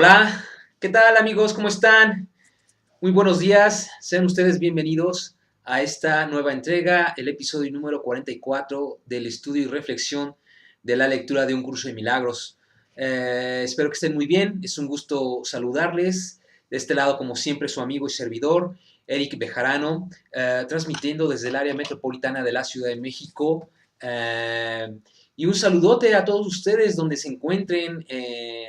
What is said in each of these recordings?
Hola, ¿qué tal amigos? ¿Cómo están? Muy buenos días, sean ustedes bienvenidos a esta nueva entrega, el episodio número 44 del estudio y reflexión de la lectura de un curso de milagros. Espero que estén muy bien, es un gusto saludarles. De este lado, como siempre, su amigo y servidor, Eric Bejarano, transmitiendo desde el área metropolitana de la Ciudad de México. Y un saludote a todos ustedes donde se encuentren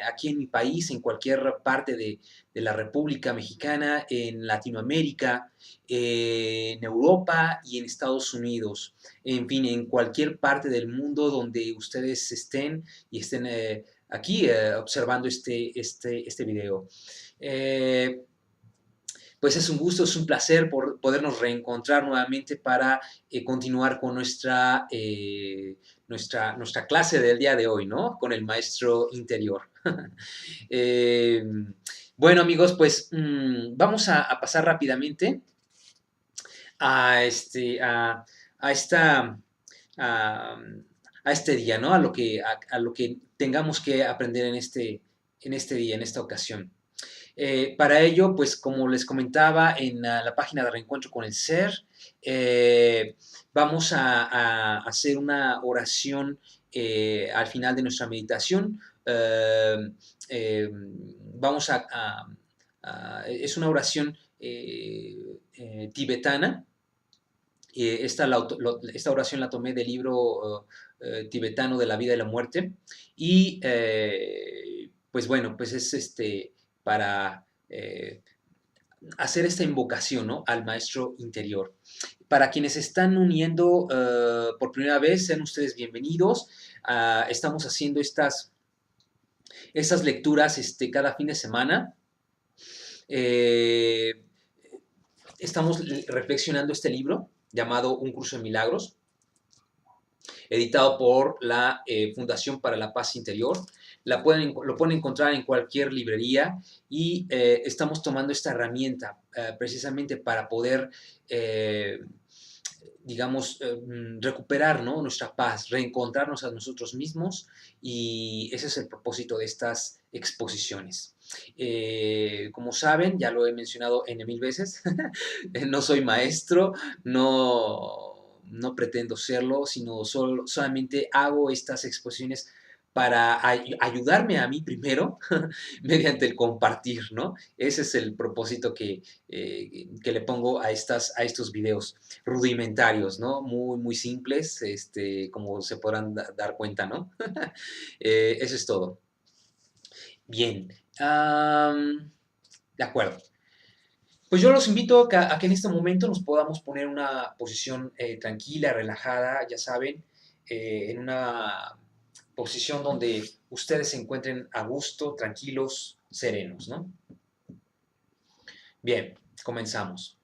aquí en mi país, en cualquier parte de la República Mexicana, en Latinoamérica, en Europa y en Estados Unidos. En fin, en cualquier parte del mundo donde ustedes estén y estén aquí observando este video. Eh, pues es un gusto, es un placer por podernos reencontrar nuevamente para continuar con nuestra clase del día de hoy, ¿no? Con el maestro interior. eh, bueno, amigos, pues vamos a pasar rápidamente a, a esta, a, a este día, ¿no? A lo que tengamos que aprender en este día, en esta ocasión. Para ello, pues como les comentaba en la página de Reencuentro con el Ser, vamos a hacer una oración al final de nuestra meditación. Vamos es una oración tibetana. Esta oración la tomé del libro tibetano de la vida y la muerte. Y pues bueno, pues es para hacer esta invocación, ¿no? Al maestro interior. Para quienes se están uniendo por primera vez, sean ustedes bienvenidos. Estamos haciendo estas lecturas cada fin de semana. Eh, Estamos reflexionando este libro llamado Un Curso de Milagros, editado por la Fundación para la Paz Interior. Lo pueden encontrar en cualquier librería y estamos tomando esta herramienta precisamente para poder, digamos, recuperar, ¿no? Nuestra paz, reencontrarnos a nosotros mismos, y ese es el propósito de estas exposiciones. Como saben, ya lo he mencionado N mil veces, no soy maestro, no pretendo serlo, sino solamente hago estas exposiciones para ayudarme a mí primero mediante el compartir, ¿no? Ese es el propósito que le pongo a estos videos rudimentarios, ¿no? Muy simples, como se podrán dar cuenta, ¿no? Eso es todo. Bien, de acuerdo. Pues yo los invito a que en este momento nos podamos poner en una posición tranquila, relajada, ya saben, en una posición donde ustedes se encuentren a gusto, tranquilos, serenos, ¿no? Bien, comenzamos.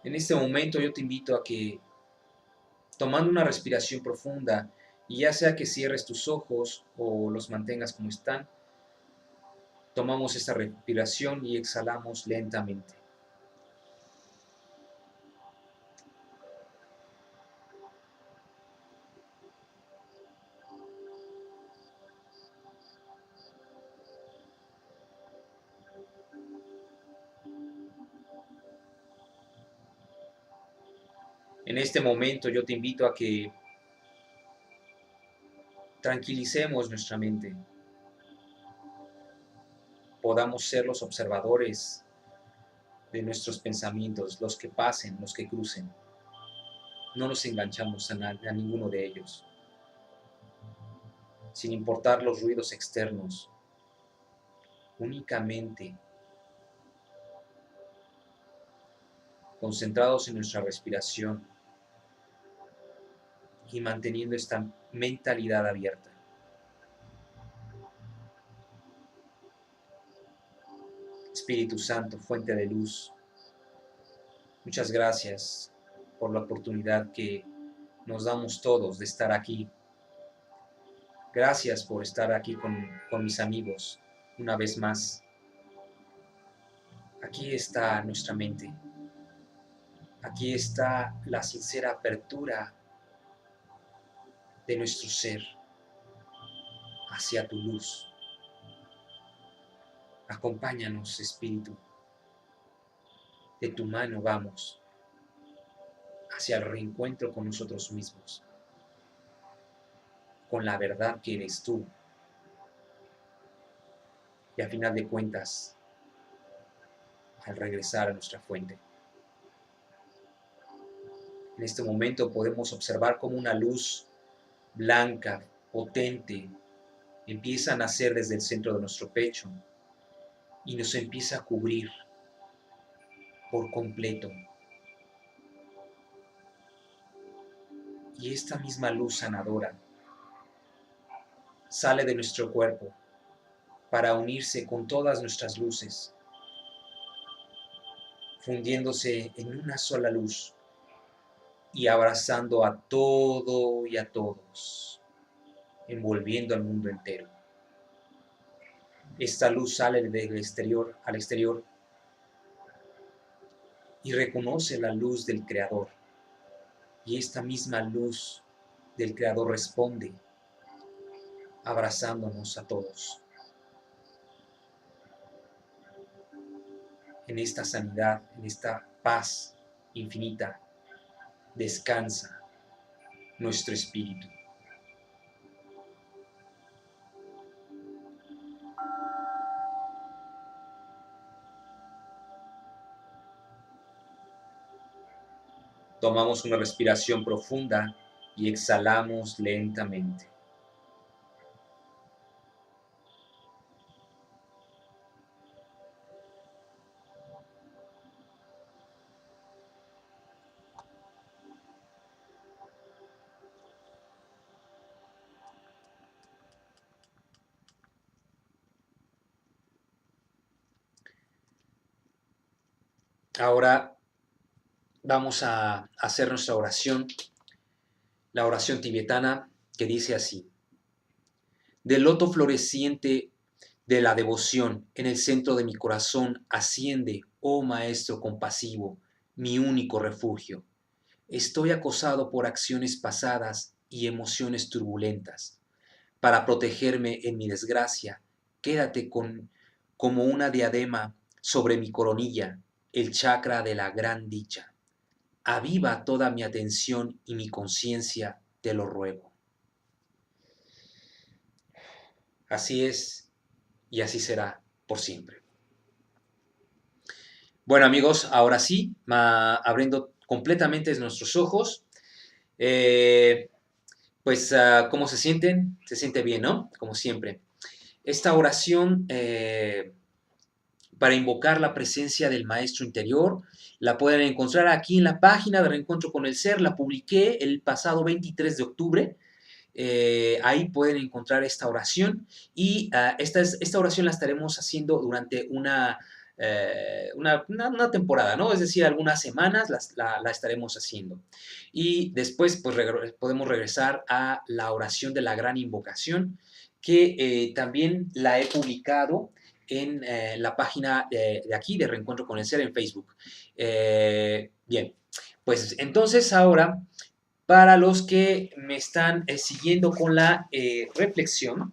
En este momento yo te invito a que, tomando una respiración profunda, y ya sea que cierres tus ojos o los mantengas como están, tomamos esta respiración y exhalamos lentamente. En este momento yo te invito a que tranquilicemos nuestra mente, podamos ser los observadores de nuestros pensamientos, los que pasen, los que crucen. No nos enganchamos a ninguno de ellos, sin importar los ruidos externos, únicamente concentrados en nuestra respiración y manteniendo esta mentalidad abierta. Espíritu Santo, fuente de luz, muchas gracias por la oportunidad que nos damos todos de estar aquí. Gracias por estar aquí con mis amigos una vez más. Aquí está nuestra mente. Aquí está la sincera apertura de nuestro ser hacia tu luz. Acompáñanos, Espíritu. De tu mano vamos hacia el reencuentro con nosotros mismos, con la verdad que eres tú. Y a final de cuentas, al regresar a nuestra fuente. En este momento podemos observar cómo una luz blanca, potente, empieza a nacer desde el centro de nuestro pecho y nos empieza a cubrir por completo. Y esta misma luz sanadora sale de nuestro cuerpo para unirse con todas nuestras luces, fundiéndose en una sola luz y abrazando a todo y a todos, envolviendo al mundo entero. Esta luz sale del exterior al exterior y reconoce la luz del Creador. Y esta misma luz del Creador responde, abrazándonos a todos. En esta sanidad, en esta paz infinita, descansa nuestro espíritu. Tomamos una respiración profunda y exhalamos lentamente. Ahora vamos a hacer nuestra oración, la oración tibetana que dice así: del loto floreciente de la devoción en el centro de mi corazón asciende, oh Maestro compasivo, mi único refugio. Estoy acosado por acciones pasadas y emociones turbulentas. Para protegerme en mi desgracia, quédate como una diadema sobre mi coronilla, el chakra de la gran dicha. Aviva toda mi atención y mi conciencia, te lo ruego. Así es y así será por siempre. Bueno amigos, ahora sí, abriendo completamente nuestros ojos, ¿cómo se sienten? Se siente bien, ¿no? Como siempre. Esta oración para invocar la presencia del Maestro Interior la pueden encontrar aquí en la página de Reencuentro con el Ser. La publiqué el pasado 23 de octubre. Ahí pueden encontrar esta oración y esta oración la estaremos haciendo durante una temporada, ¿no? Es decir, algunas semanas la estaremos haciendo. Y después pues podemos regresar a la oración de la gran invocación, que también la he publicado en la página de aquí, de Reencuentro con el Ser, en Facebook. Bien, pues entonces ahora, para los que me están siguiendo con la reflexión,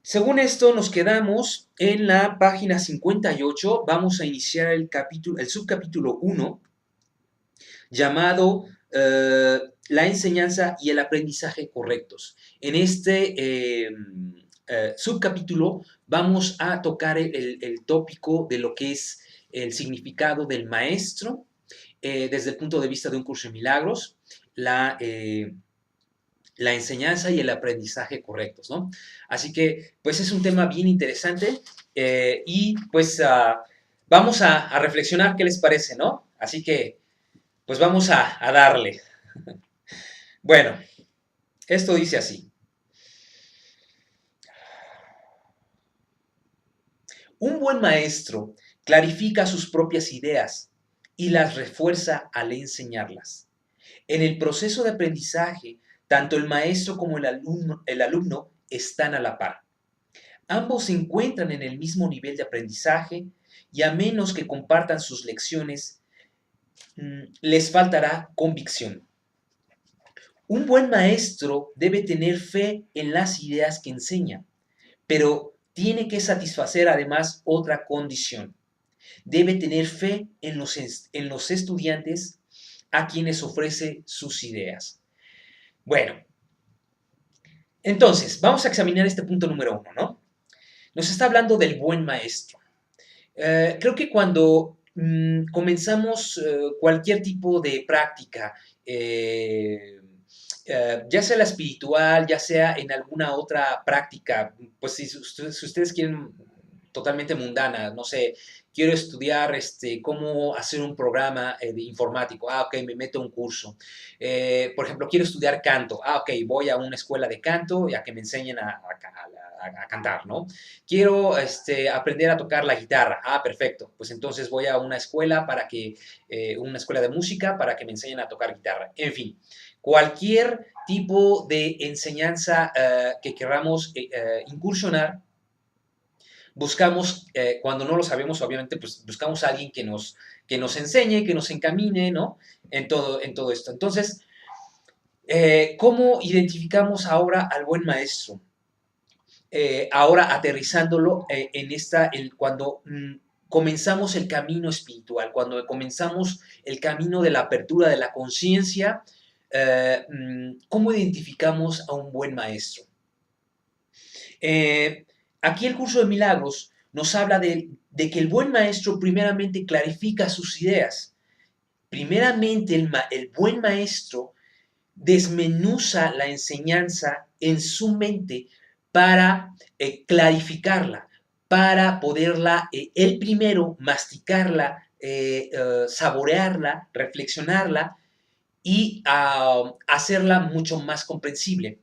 según esto nos quedamos en la página 58. Vamos a iniciar el subcapítulo 1, llamado la enseñanza y el aprendizaje correctos. En este subcapítulo vamos a tocar el tópico de lo que es el significado del maestro desde el punto de vista de un curso de milagros, la enseñanza y el aprendizaje correctos, ¿no? Así que, pues es un tema bien interesante y pues vamos a reflexionar qué les parece, ¿no? Así que, pues vamos a darle. Bueno, esto dice así. Un buen maestro clarifica sus propias ideas y las refuerza al enseñarlas. En el proceso de aprendizaje, tanto el maestro como el alumno están a la par. Ambos se encuentran en el mismo nivel de aprendizaje y a menos que compartan sus lecciones, les faltará convicción. Un buen maestro debe tener fe en las ideas que enseña, pero tiene que satisfacer además otra condición. Debe tener fe en los estudiantes a quienes ofrece sus ideas. Bueno, entonces, vamos a examinar este punto número 1, ¿no? Nos está hablando del buen maestro. Creo que cuando comenzamos cualquier tipo de práctica, ya sea la espiritual, ya sea en alguna otra práctica, pues si ustedes quieren totalmente mundana, no sé, quiero estudiar cómo hacer un programa informático, ok, me meto a un curso. Por ejemplo, quiero estudiar canto, ok, voy a una escuela de canto y a que me enseñen a cantar, ¿no? Quiero aprender a tocar la guitarra, perfecto, pues entonces voy a una escuela una escuela de música para que me enseñen a tocar guitarra. En fin, cualquier tipo de enseñanza que queramos incursionar, buscamos, cuando no lo sabemos, obviamente, pues buscamos a alguien que nos enseñe, que nos encamine, ¿no? En todo esto. Entonces, ¿cómo identificamos ahora al buen maestro? Ahora aterrizándolo cuando comenzamos el camino espiritual, cuando comenzamos el camino de la apertura de la conciencia, ¿cómo identificamos a un buen maestro? Aquí el curso de milagros nos habla de que el buen maestro primeramente clarifica sus ideas. Primeramente el buen maestro desmenuza la enseñanza en su mente para clarificarla, para poderla, él primero masticarla, saborearla, reflexionarla y hacerla mucho más comprensible.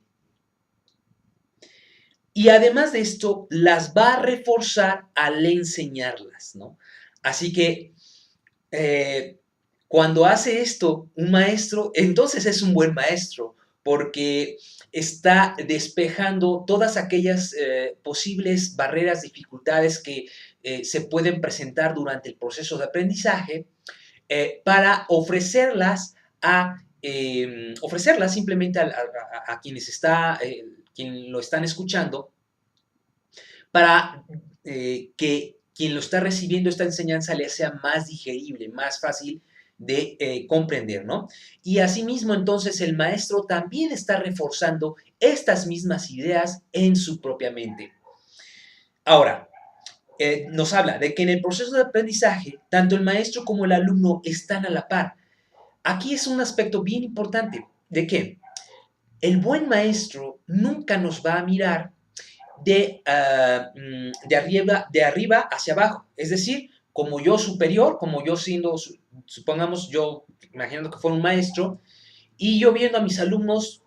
Y además de esto, las va a reforzar al enseñarlas, ¿no? Así que cuando hace esto un maestro, entonces es un buen maestro, porque está despejando todas aquellas posibles barreras, dificultades que se pueden presentar durante el proceso de aprendizaje para ofrecerlas simplemente a quienes quien lo están escuchando, para que quien lo está recibiendo esta enseñanza le sea más digerible, más fácil de comprender, ¿no? Y asimismo, entonces, el maestro también está reforzando estas mismas ideas en su propia mente. Ahora, nos habla de que en el proceso de aprendizaje, tanto el maestro como el alumno están a la par. Aquí es un aspecto bien importante, de que el buen maestro nunca nos va a mirar de arriba hacia abajo, es decir, como yo superior, como yo siendo, supongamos, yo imaginando que fuera un maestro, y yo viendo a mis alumnos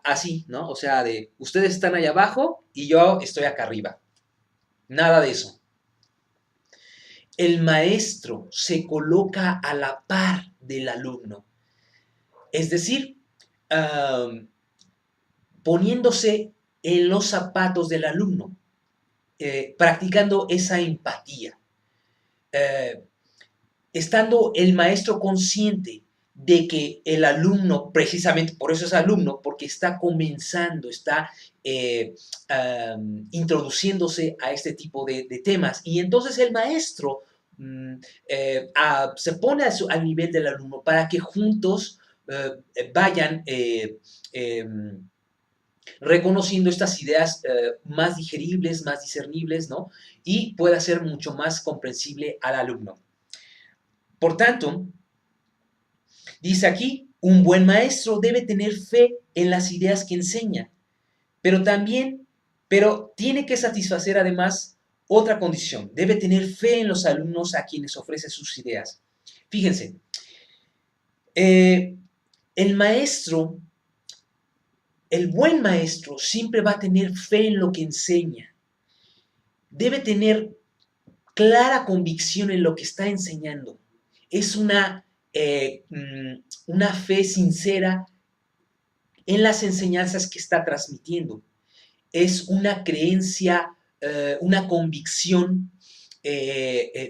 así, ¿no? O sea, de ustedes están allá abajo y yo estoy acá arriba. Nada de eso. El maestro se coloca a la par del alumno, es decir, poniéndose en los zapatos del alumno, practicando esa empatía, estando el maestro consciente de que el alumno, precisamente por eso es alumno, porque está comenzando, está introduciéndose a este tipo de temas. Y entonces el maestro se pone al nivel del alumno para que juntos vayan reconociendo estas ideas más digeribles, más discernibles, ¿no? Y pueda ser mucho más comprensible al alumno. Por tanto, dice aquí, un buen maestro debe tener fe en las ideas que enseña, pero tiene que satisfacer además otra condición, debe tener fe en los alumnos a quienes ofrece sus ideas. Fíjense, el buen maestro siempre va a tener fe en lo que enseña, debe tener clara convicción en lo que está enseñando. Es una fe sincera en las enseñanzas que está transmitiendo. Es una creencia, una convicción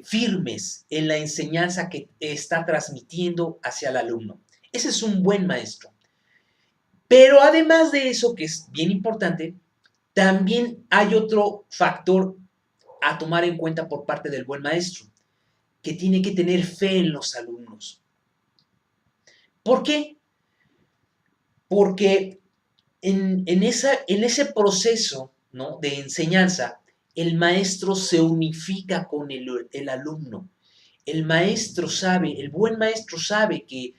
firmes en la enseñanza que está transmitiendo hacia el alumno. Ese es un buen maestro. Pero además de eso, que es bien importante, también hay otro factor a tomar en cuenta por parte del buen maestro, que tiene que tener fe en los alumnos. ¿Por qué? Porque en ese proceso, ¿no?, de enseñanza, el maestro se unifica con el alumno. El maestro sabe, el buen maestro sabe que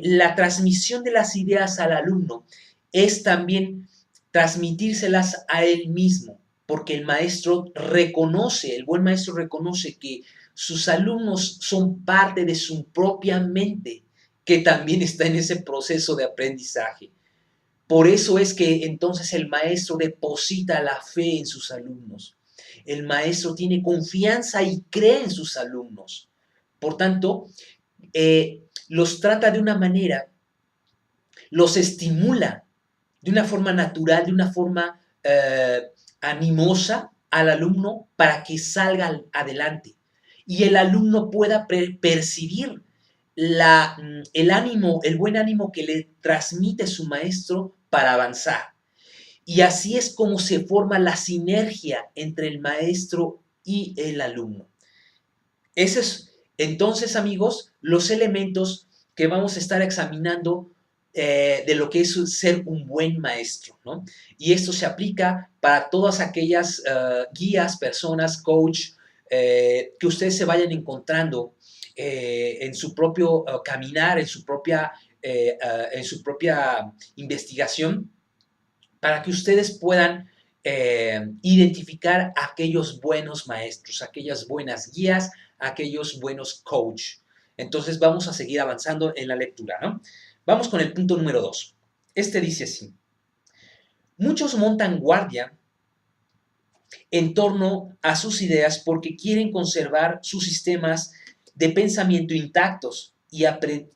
la transmisión de las ideas al alumno es también transmitírselas a él mismo, porque el maestro reconoce, el buen maestro reconoce que sus alumnos son parte de su propia mente, que también está en ese proceso de aprendizaje. Por eso es que entonces el maestro deposita la fe en sus alumnos. El maestro tiene confianza y cree en sus alumnos. Por tanto, los trata de una manera, los estimula de una forma natural, de una forma animosa al alumno para que salga adelante y el alumno pueda percibir el ánimo, el buen ánimo que le transmite su maestro para avanzar. Y así es como se forma la sinergia entre el maestro y el alumno. Ese es, entonces, amigos, los elementos que vamos a estar examinando de lo que es ser un buen maestro, ¿no? Y esto se aplica para todas aquellas guías, personas, coach, que ustedes se vayan encontrando en su propio caminar, en su propia investigación, para que ustedes puedan identificar aquellos buenos maestros, aquellas buenas guías, aquellos buenos coach. Entonces vamos a seguir avanzando en la lectura, ¿no? Vamos con el punto número 2. Este dice así: muchos montan guardia en torno a sus ideas porque quieren conservar sus sistemas de pensamiento intactos y aprender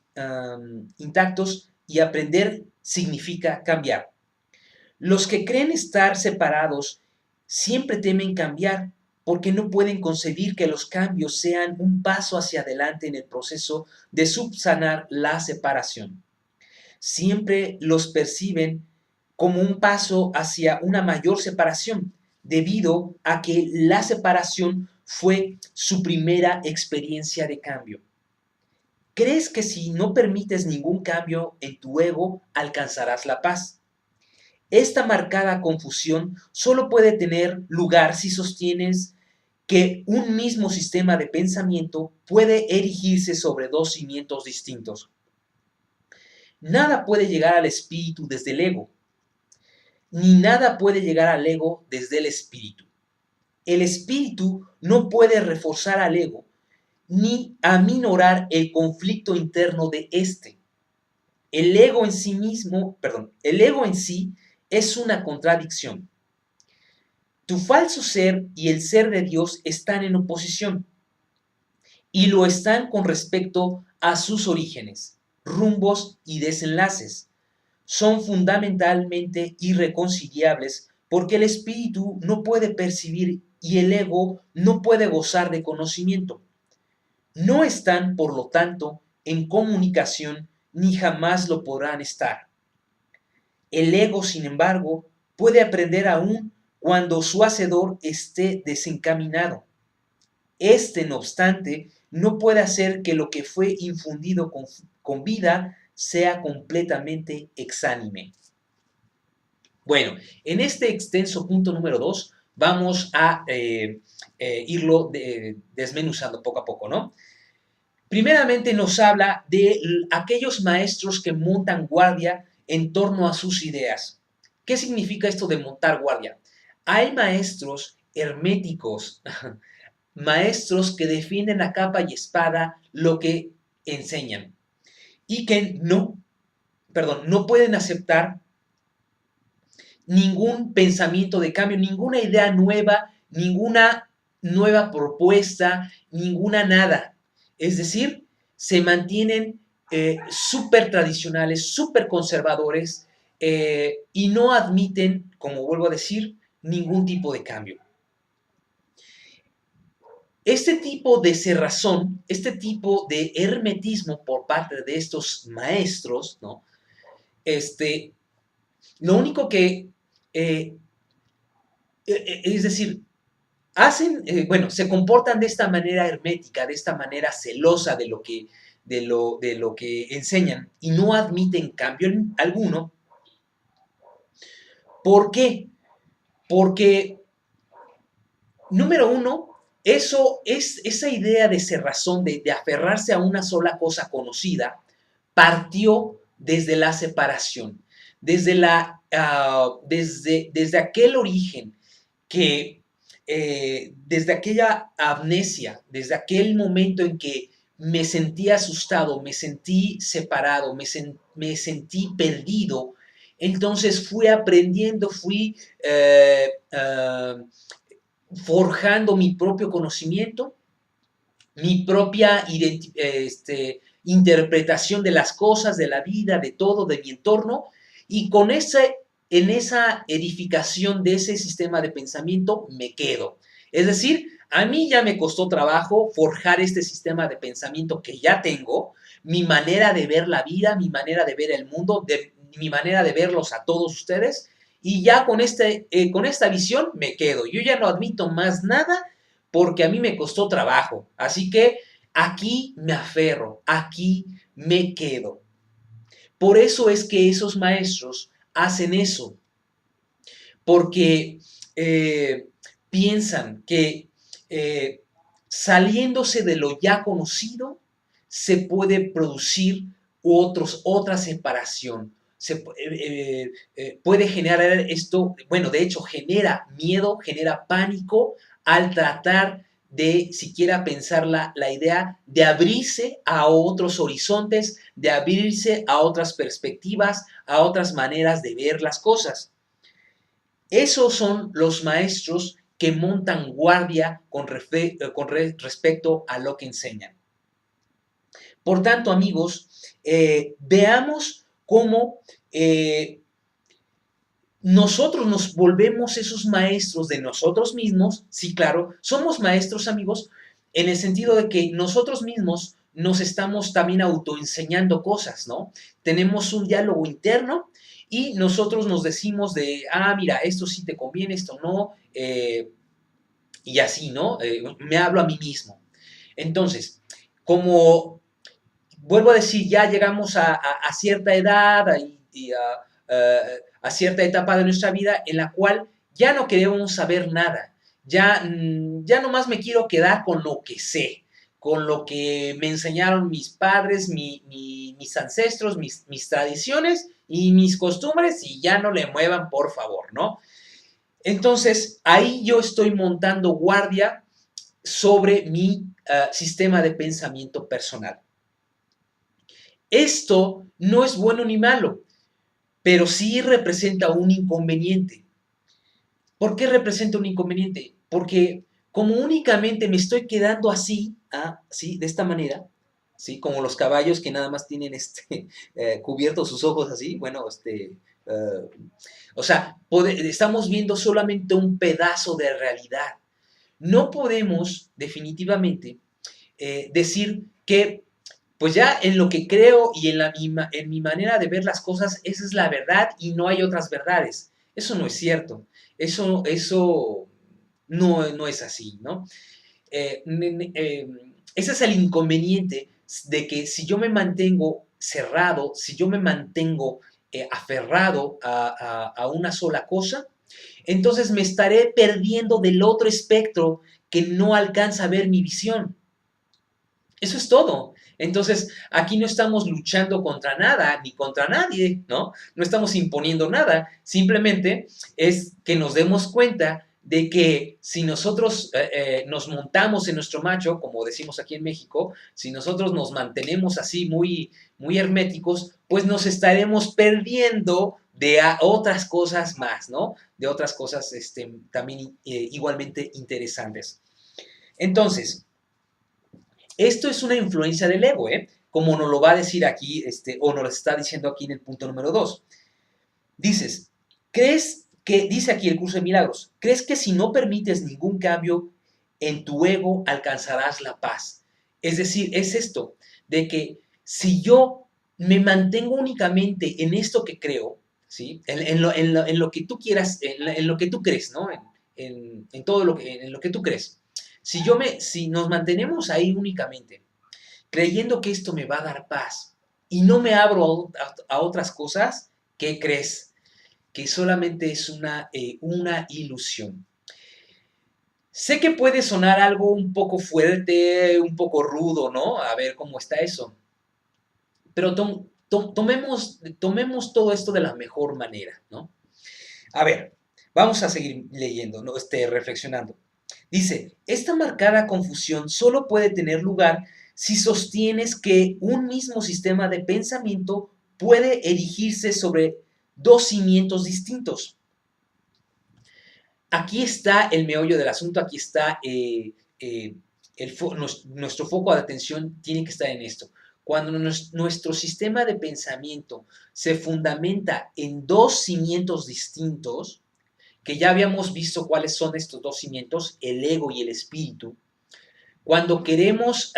significa cambiar. Los que creen estar separados siempre temen cambiar porque no pueden concebir que los cambios sean un paso hacia adelante en el proceso de subsanar la separación. Siempre los perciben como un paso hacia una mayor separación, debido a que la separación fue su primera experiencia de cambio. ¿Crees que si no permites ningún cambio en tu ego, alcanzarás la paz? Esta marcada confusión solo puede tener lugar si sostienes que un mismo sistema de pensamiento puede erigirse sobre dos cimientos distintos. Nada puede llegar al espíritu desde el ego, ni nada puede llegar al ego desde el espíritu. El espíritu no puede reforzar al ego, ni aminorar el conflicto interno de éste. El ego en sí es una contradicción. Tu falso ser y el ser de Dios están en oposición, y lo están con respecto a sus orígenes, rumbos y desenlaces. Son fundamentalmente irreconciliables porque el espíritu no puede percibir y el ego no puede gozar de conocimiento. No están, por lo tanto, en comunicación ni jamás lo podrán estar. El ego, sin embargo, puede aprender aún cuando su hacedor esté desencaminado. Este, no obstante, no puede hacer que lo que fue infundido con vida sea completamente exánime. Bueno, en este extenso punto número 2 vamos a irlo desmenuzando poco a poco, ¿no? Primeramente nos habla de aquellos maestros que montan guardia en torno a sus ideas. ¿Qué significa esto de montar guardia? Hay maestros herméticos, maestros que defienden a capa y espada lo que enseñan y que no pueden aceptar ningún pensamiento de cambio, ninguna idea nueva, ninguna nueva propuesta, ninguna nada. Es decir, se mantienen súper tradicionales, súper conservadores y no admiten, como vuelvo a decir, ningún tipo de cambio. Este tipo de cerrazón, este tipo de hermetismo por parte de estos maestros, ¿no? Lo único que, eh, es decir, hacen, bueno, se comportan de esta manera hermética, de esta manera celosa de lo que enseñan y no admiten cambio alguno. ¿Por qué? Porque, número uno, esa idea de cerrazón, de aferrarse a una sola cosa conocida, partió desde la separación, desde aquel origen que, desde aquella amnesia, desde aquel momento en que me sentí asustado, me sentí separado, me sentí perdido, entonces fui aprendiendo, fui forjando mi propio conocimiento, mi propia interpretación de las cosas, de la vida, de todo, de mi entorno, y en esa edificación de ese sistema de pensamiento me quedo. Es decir, a mí ya me costó trabajo forjar este sistema de pensamiento que ya tengo, mi manera de ver la vida, mi manera de ver el mundo, mi manera de verlos a todos ustedes, y ya con esta visión me quedo. Yo ya no admito más nada porque a mí me costó trabajo. Así que aquí me aferro, aquí me quedo. Por eso es que esos maestros hacen eso, porque piensan que saliéndose de lo ya conocido se puede producir otra separación. Puede generar esto, bueno, de hecho genera miedo, genera pánico al tratar de siquiera pensar la idea de abrirse a otros horizontes, de abrirse a otras perspectivas, a otras maneras de ver las cosas. Esos son los maestros que montan guardia respecto a lo que enseñan. Por tanto, amigos, veamos cómo nosotros nos volvemos esos maestros de nosotros mismos. Sí, claro, somos maestros, amigos, en el sentido de que nosotros mismos nos estamos también autoenseñando cosas, ¿no? Tenemos un diálogo interno y nosotros nos decimos mira, esto sí te conviene, esto no, y así, ¿no? Me hablo a mí mismo. Entonces, como vuelvo a decir, ya llegamos a cierta edad y a cierta etapa de nuestra vida en la cual ya no queremos saber nada. Ya nomás me quiero quedar con lo que sé, con lo que me enseñaron mis padres, mis ancestros, mis tradiciones y mis costumbres, y ya no le muevan, por favor, ¿no? Entonces, ahí yo estoy montando guardia sobre mi sistema de pensamiento personal. Esto no es bueno ni malo, pero sí representa un inconveniente. ¿Por qué representa un inconveniente? Porque como únicamente me estoy quedando así, ¿sí? De esta manera, ¿sí? Como los caballos que nada más tienen cubiertos sus ojos así, bueno, o sea, estamos viendo solamente un pedazo de realidad. No podemos definitivamente decir que pues ya en lo que creo y en mi manera de ver las cosas, esa es la verdad y no hay otras verdades. Eso no es cierto. Eso no es así, ¿no? Ese es el inconveniente de que si yo me mantengo cerrado, si yo me mantengo aferrado a una sola cosa, entonces me estaré perdiendo del otro espectro que no alcanza a ver mi visión. Eso es todo. Entonces, aquí no estamos luchando contra nada ni contra nadie, ¿no? No estamos imponiendo nada. Simplemente es que nos demos cuenta de que si nosotros nos montamos en nuestro macho, como decimos aquí en México, si nosotros nos mantenemos así muy, muy herméticos, pues nos estaremos perdiendo de otras cosas más, ¿no? De otras cosas también igualmente interesantes. Entonces, esto es una influencia del ego, como nos lo va a decir aquí, o nos lo está diciendo aquí en el punto número 2. Dices, dice aquí el curso de milagros, ¿crees que si no permites ningún cambio, en tu ego alcanzarás la paz. Es decir, es esto, de que si yo me mantengo únicamente en esto que creo, ¿sí? En lo que tú quieras, en lo que tú crees, ¿no? En todo lo en lo que tú crees. Si nos mantenemos ahí únicamente, creyendo que esto me va a dar paz y no me abro a otras cosas, ¿qué crees? Que solamente es una ilusión. Sé que puede sonar algo un poco fuerte, un poco rudo, ¿no? A ver cómo está eso. Pero tomemos todo esto de la mejor manera, ¿no? A ver, vamos a seguir leyendo, ¿no? Reflexionando. Dice, esta marcada confusión solo puede tener lugar si sostienes que un mismo sistema de pensamiento puede erigirse sobre dos cimientos distintos. Aquí está el meollo del asunto, aquí está nuestro foco de atención tiene que estar en esto. Cuando nuestro sistema de pensamiento se fundamenta en dos cimientos distintos, que ya habíamos visto cuáles son estos dos cimientos, el ego y el espíritu, cuando queremos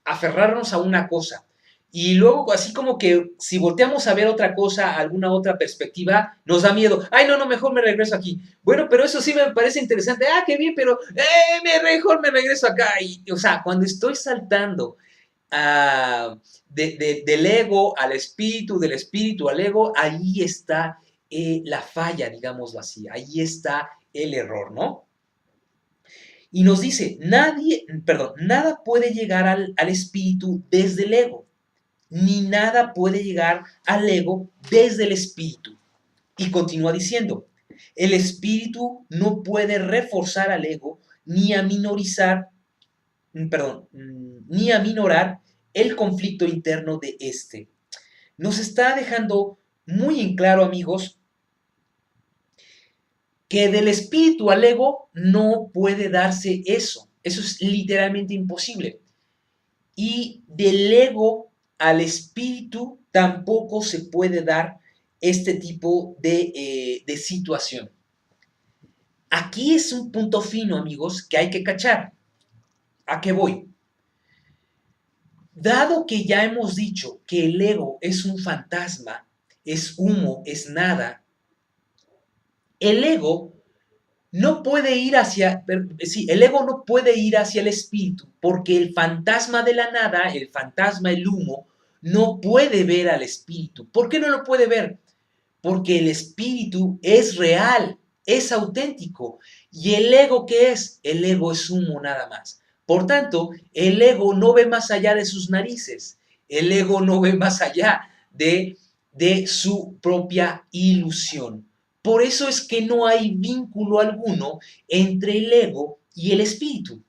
aferrarnos a una cosa y luego así como que si volteamos a ver otra cosa, alguna otra perspectiva, nos da miedo. Ay, no, mejor me regreso aquí. Bueno, pero eso sí me parece interesante. Ah, qué bien, pero mejor me regreso acá. Y, o sea, cuando estoy saltando del ego al espíritu, del espíritu al ego, ahí está la falla, digámoslo así. Ahí está el error, ¿no? Y nos dice, nada puede llegar al espíritu desde el ego, ni nada puede llegar al ego desde el espíritu. Y continúa diciendo, el espíritu no puede reforzar al ego ni ni aminorar el conflicto interno de este. Nos está dejando muy en claro, amigos, que del espíritu al ego no puede darse eso. Eso es literalmente imposible. Y del ego al espíritu tampoco se puede dar este tipo de situación. Aquí es un punto fino, amigos, que hay que cachar. ¿A qué voy? Dado que ya hemos dicho que el ego es un fantasma, es humo, es nada, el ego no puede ir hacia, sí, el ego no puede ir hacia el espíritu, porque el fantasma de la nada, el fantasma, el humo, no puede ver al espíritu. ¿Por qué no lo puede ver? Porque el espíritu es real, es auténtico. ¿Y el ego qué es? El ego es humo nada más. Por tanto, el ego no ve más allá de sus narices. El ego no ve más allá de su propia ilusión. Por eso es que no hay vínculo alguno entre el ego y el espíritu.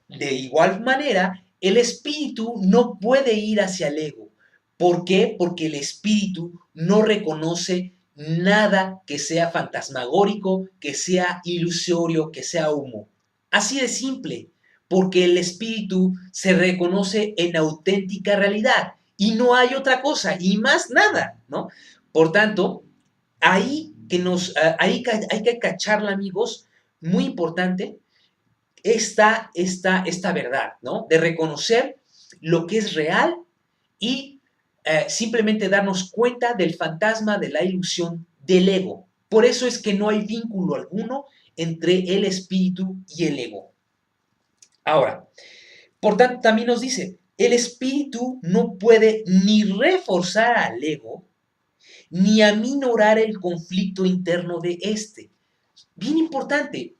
De igual manera, el espíritu no puede ir hacia el ego. ¿Por qué? Porque el espíritu no reconoce nada que sea fantasmagórico, que sea ilusorio, que sea humo. Así de simple, porque el espíritu se reconoce en auténtica realidad y no hay otra cosa y más nada, ¿no? Por tanto, ahí hay que cacharla, amigos, muy importante, esta verdad, ¿no? De reconocer lo que es real y simplemente darnos cuenta del fantasma de la ilusión del ego. Por eso es que no hay vínculo alguno entre el espíritu y el ego. Ahora, por tanto, también nos dice, el espíritu no puede ni reforzar al ego, ni aminorar el conflicto interno de este. Bien importante,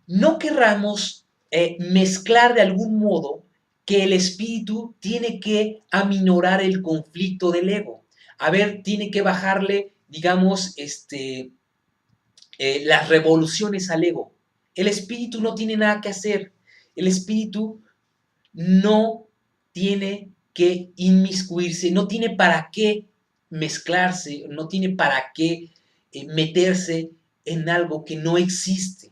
no querramos mezclar de algún modo que el espíritu tiene que aminorar el conflicto del ego. A ver, tiene que bajarle, digamos, las revoluciones al ego. El espíritu no tiene nada que hacer. El espíritu no tiene que inmiscuirse, no tiene para qué mezclarse, no tiene para qué meterse en algo que no existe.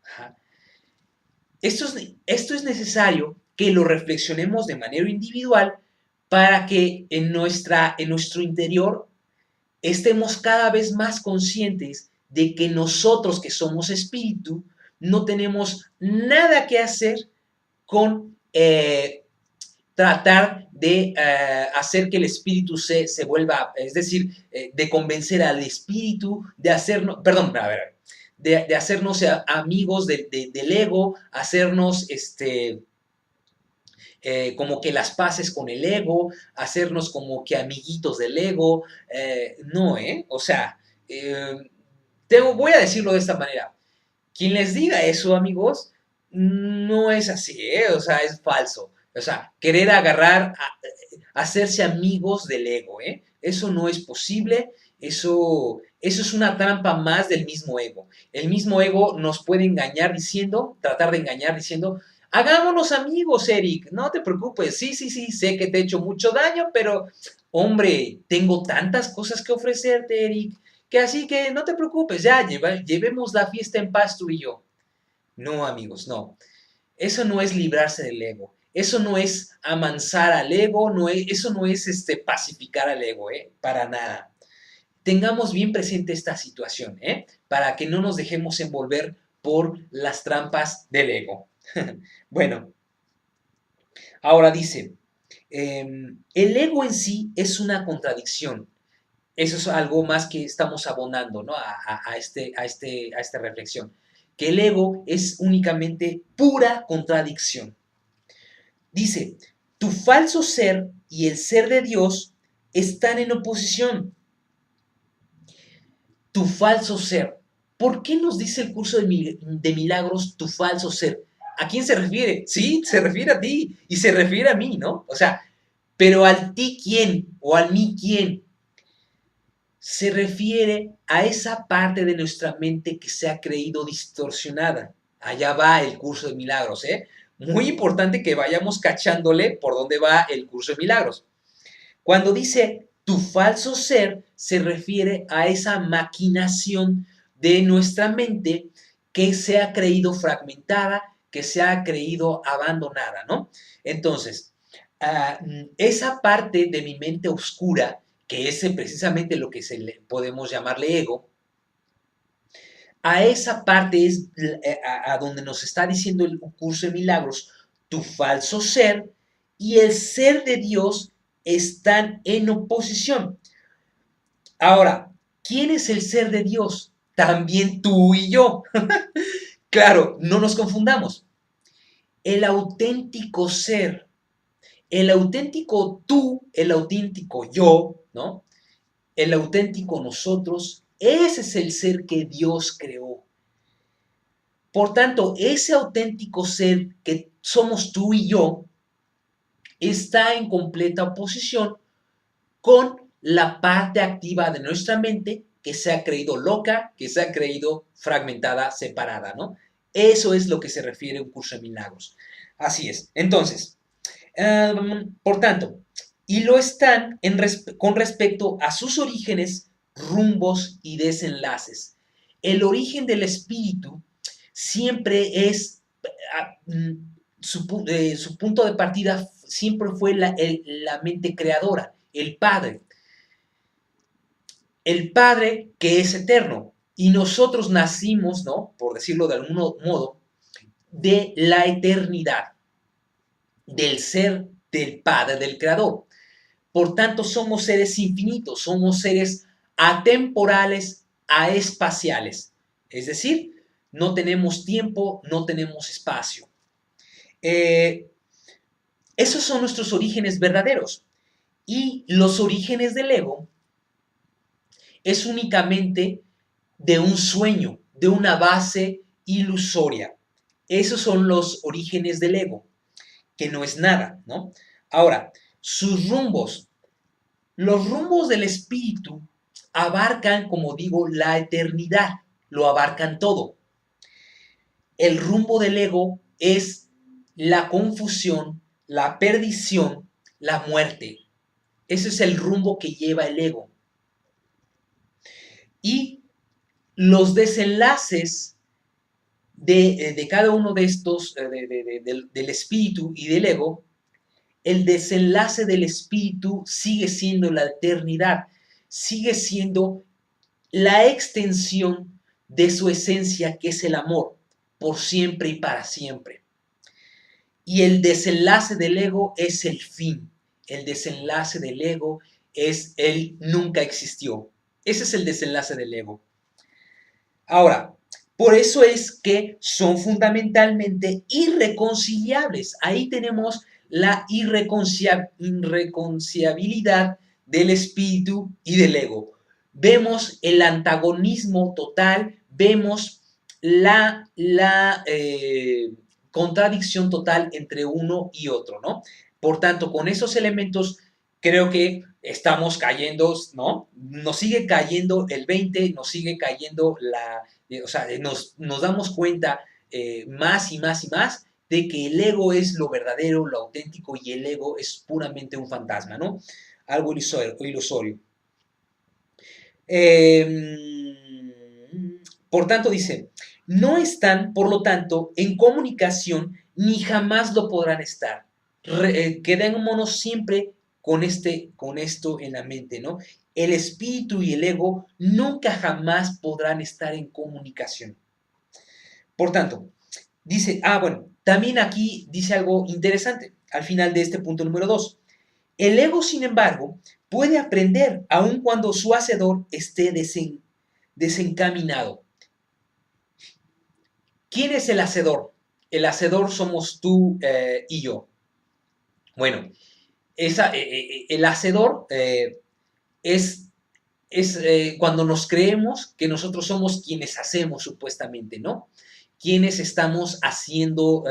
Ajá. Esto es necesario que lo reflexionemos de manera individual para que en nuestro interior estemos cada vez más conscientes de que nosotros que somos espíritu no tenemos nada que hacer con tratar de hacer que el espíritu se vuelva, es decir, de convencer al espíritu, de hacernos, perdón, a ver, de hacernos amigos del ego, hacernos como que las paces con el ego, hacernos como que amiguitos del ego, no, o sea, voy a decirlo de esta manera, quien les diga eso, amigos, no es así, o sea, es falso. O sea, querer agarrar, hacerse amigos del ego, eso no es posible, eso es una trampa más del mismo ego. El mismo ego nos puede engañar diciendo, tratar de engañar diciendo, hagámonos amigos, Eric, no te preocupes, sí, sí, sí, sé que te he hecho mucho daño, pero, hombre, tengo tantas cosas que ofrecerte, Eric, que así que no te preocupes, ya, llevemos la fiesta en paz tú y yo. No, amigos, no. Eso no es librarse del ego. Eso no es amansar al ego, eso no es pacificar al ego, para nada. Tengamos bien presente esta situación, para que no nos dejemos envolver por las trampas del ego. Bueno, ahora dice, el ego en sí es una contradicción. Eso es algo más que estamos abonando, ¿no? a esta reflexión. Que el ego es únicamente pura contradicción. Dice, tu falso ser y el ser de Dios están en oposición. Tu falso ser. ¿Por qué nos dice el curso de milagros tu falso ser? ¿A quién se refiere? Sí, se refiere a ti y se refiere a mí, ¿no? O sea, pero al ti quién o al mí quién se refiere a esa parte de nuestra mente que se ha creído distorsionada. Allá va el curso de milagros, ¿eh? Muy importante que vayamos cachándole por dónde va el curso de milagros. Cuando dice tu falso ser, se refiere a esa maquinación de nuestra mente que se ha creído fragmentada, que se ha creído abandonada, ¿no? Entonces, esa parte de mi mente oscura, que es precisamente lo que podemos llamarle ego, a esa parte es a donde nos está diciendo el curso de milagros, tu falso ser y el ser de Dios están en oposición. Ahora, ¿quién es el ser de Dios? También tú y yo. Claro, no nos confundamos. El auténtico ser, el auténtico tú, el auténtico yo, ¿no? El auténtico nosotros, ese es el ser que Dios creó. Por tanto, ese auténtico ser que somos tú y yo está en completa oposición con la parte activa de nuestra mente que se ha creído loca, que se ha creído fragmentada, separada, ¿no? Eso es lo que se refiere a un curso de milagros. Así es. Entonces, por tanto, y lo están con respecto a sus orígenes, rumbos y desenlaces. El origen del espíritu siempre es, su punto de partida siempre fue la mente creadora, el Padre. El Padre que es eterno. Y nosotros nacimos, ¿no? Por decirlo de algún modo, de la eternidad, del ser del Padre, del Creador. Por tanto, somos seres infinitos, somos seres atemporales, aespaciales. Es decir, no tenemos tiempo, no tenemos espacio. Esos son nuestros orígenes verdaderos. Y los orígenes del ego es únicamente de un sueño, de una base ilusoria. Esos son los orígenes del ego, que no es nada, ¿no? Ahora, sus rumbos. Los rumbos del espíritu abarcan, como digo, la eternidad, lo abarcan todo. El rumbo del ego es la confusión, la perdición, la muerte. Ese es el rumbo que lleva el ego. Y los desenlaces de cada uno de estos, del espíritu y del ego, el desenlace del espíritu sigue siendo la eternidad, sigue siendo la extensión de su esencia, que es el amor. por siempre y para siempre. Y el desenlace del ego es el fin. El desenlace del ego es el nunca existió. Ese es el desenlace del ego. Ahora, por eso es que son fundamentalmente irreconciliables. Ahí tenemos la irreconciliabilidad del espíritu y del ego. Vemos el antagonismo total, vemos la contradicción total entre uno y otro, ¿no? Por tanto, con esos elementos creo que estamos cayendo, ¿no? Nos sigue cayendo el 20, nos sigue cayendo o sea, nos damos cuenta más y más y más de que el ego es lo verdadero, lo auténtico, y el ego es puramente un fantasma, ¿no? Algo ilusorio. Por tanto, dice, no están, por lo tanto, en comunicación ni jamás lo podrán estar. Quedémonos siempre con esto en la mente, ¿no? El espíritu y el ego nunca jamás podrán estar en comunicación. Por tanto, dice, bueno, también aquí dice algo interesante al final de este punto número 2. El ego, sin embargo, puede aprender aun cuando su hacedor esté desencaminado. ¿Quién es el hacedor? El hacedor somos tú y yo. Bueno, el hacedor es cuando nos creemos que nosotros somos quienes hacemos supuestamente, ¿no? Quienes estamos haciendo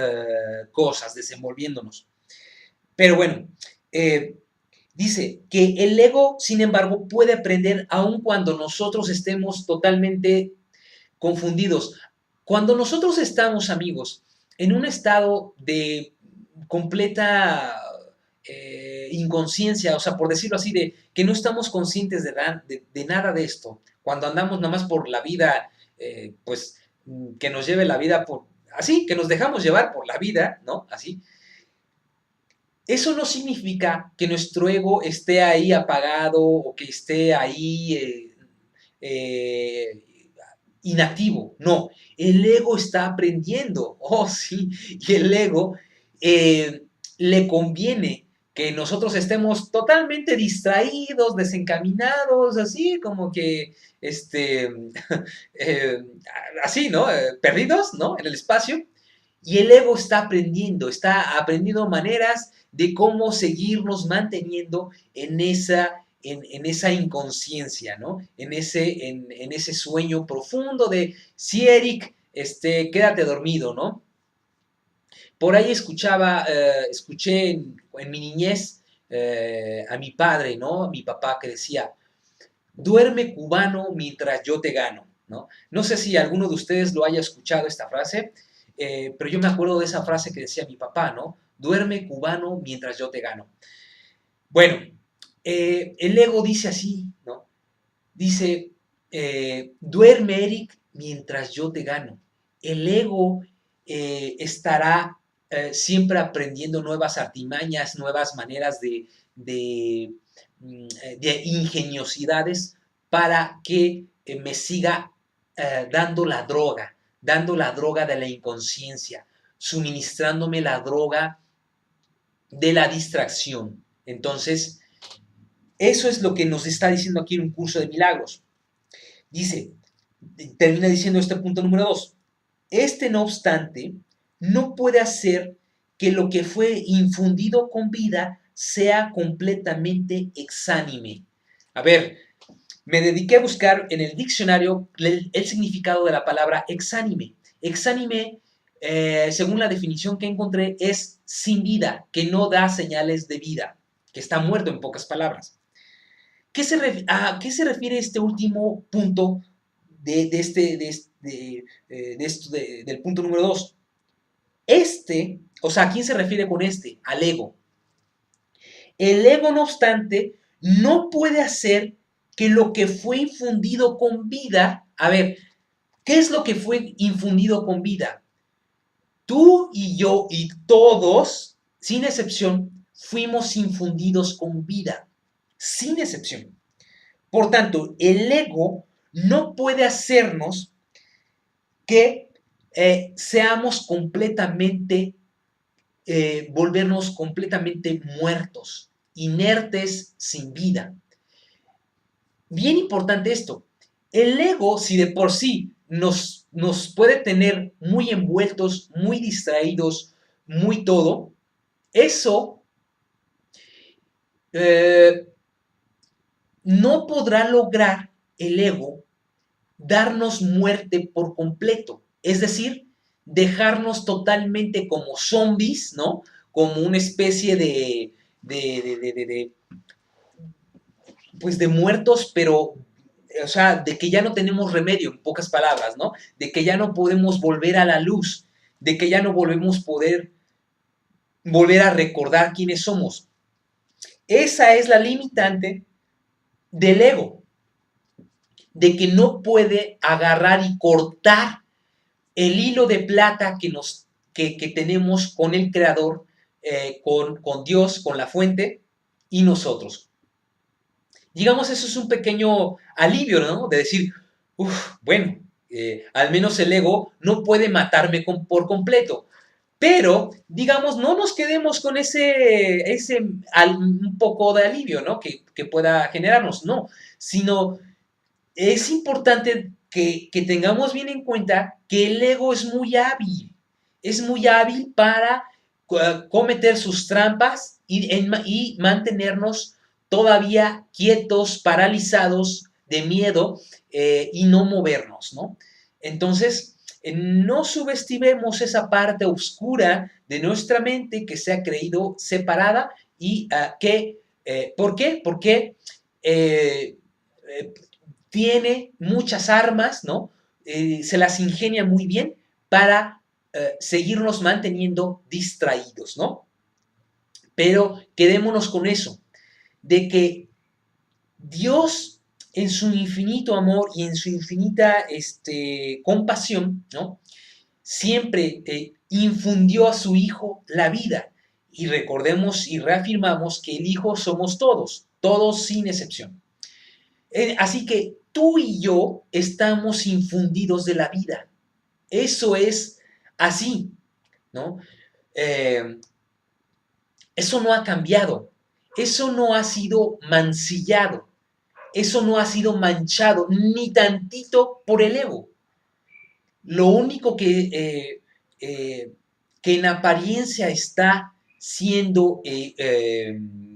cosas, desenvolviéndonos. Pero bueno, dice que el ego, sin embargo, puede aprender aun cuando nosotros estemos totalmente confundidos. Cuando nosotros estamos, amigos, en un estado de completa inconsciencia, o sea, por decirlo así, de que no estamos conscientes de nada de esto, cuando andamos nada más por la vida, pues que nos lleve la vida así, que nos dejamos llevar por la vida, ¿no? Así. Eso no significa que nuestro ego esté ahí apagado o que esté ahí inactivo. No, el ego está aprendiendo. Oh, sí, y el ego le conviene que nosotros estemos totalmente distraídos, desencaminados, así como que, eh, así, ¿no? Perdidos, ¿no? En el espacio. Y el ego está aprendiendo maneras de cómo seguirnos manteniendo en esa inconsciencia, ¿no? En ese sueño profundo de, sí, Eric, quédate dormido, ¿no? Por ahí escuché en mi niñez a mi padre, ¿no? A mi papá que decía, duerme cubano mientras yo te gano, ¿no? No sé si alguno de ustedes lo haya escuchado esta frase, pero yo me acuerdo de esa frase que decía mi papá, ¿no? Duerme cubano mientras yo te gano. Bueno, el ego dice así, ¿no? Dice, duerme Eric mientras yo te gano. El ego estará siempre aprendiendo nuevas artimañas, nuevas maneras de ingeniosidades para que me siga dando la droga de la inconsciencia, suministrándome la droga de la distracción. Entonces, eso es lo que nos está diciendo aquí en un curso de milagros. Dice, termina diciendo este punto número 2. No obstante, no puede hacer que lo que fue infundido con vida sea completamente exánime. A ver, me dediqué a buscar en el diccionario el significado de la palabra exánime. Exánime, según la definición que encontré, es sin vida, que no da señales de vida, que está muerto en pocas palabras. ¿A qué se refiere este último punto del punto número 2? O sea, ¿a quién se refiere con este? Al ego. El ego, no obstante, no puede hacer que lo que fue infundido con vida, a ver, ¿qué es lo que fue infundido con vida? Tú y yo y todos, sin excepción, fuimos infundidos con vida, sin excepción. Por tanto, el ego no puede hacernos que seamos completamente, volvernos completamente muertos, inertes, sin vida. Bien importante esto. El ego, si de por sí nos puede tener muy envueltos, muy distraídos, muy todo, eso eh, no podrá lograr el ego darnos muerte por completo. Es decir, dejarnos totalmente como zombies, ¿no? Como una especie de pues de muertos, pero, o sea, de que ya no tenemos remedio, en pocas palabras, ¿no? De que ya no podemos volver a la luz, de que ya no volvemos volver a recordar quiénes somos. Esa es la limitante del ego, de que no puede agarrar y cortar el hilo de plata que tenemos con el Creador, con Dios, con la fuente y nosotros. Digamos, eso es un pequeño alivio, ¿no? De decir, bueno, al menos el ego no puede matarme por completo. Pero, digamos, no nos quedemos con un poco de alivio, ¿no? Que pueda generarnos, no, sino es importante que tengamos bien en cuenta que el ego es muy hábil para cometer sus trampas y mantenernos todavía quietos, paralizados de miedo y no movernos, ¿no? Entonces, no subestimemos esa parte oscura de nuestra mente que se ha creído separada y ¿por qué? Porque eh, eh, tiene muchas armas, ¿no? Se las ingenia muy bien para seguirnos manteniendo distraídos, ¿no? Pero quedémonos con eso, de que Dios en su infinito amor y en su infinita compasión, ¿no? Siempre infundió a su Hijo la vida. Y recordemos y reafirmamos que el Hijo somos todos, todos sin excepción. Así que tú y yo estamos infundidos de la vida. Eso es así, ¿no? Eh, eso no ha cambiado. Eso no ha sido mancillado. Eso no ha sido manchado ni tantito por el ego. Lo único que en apariencia está siendo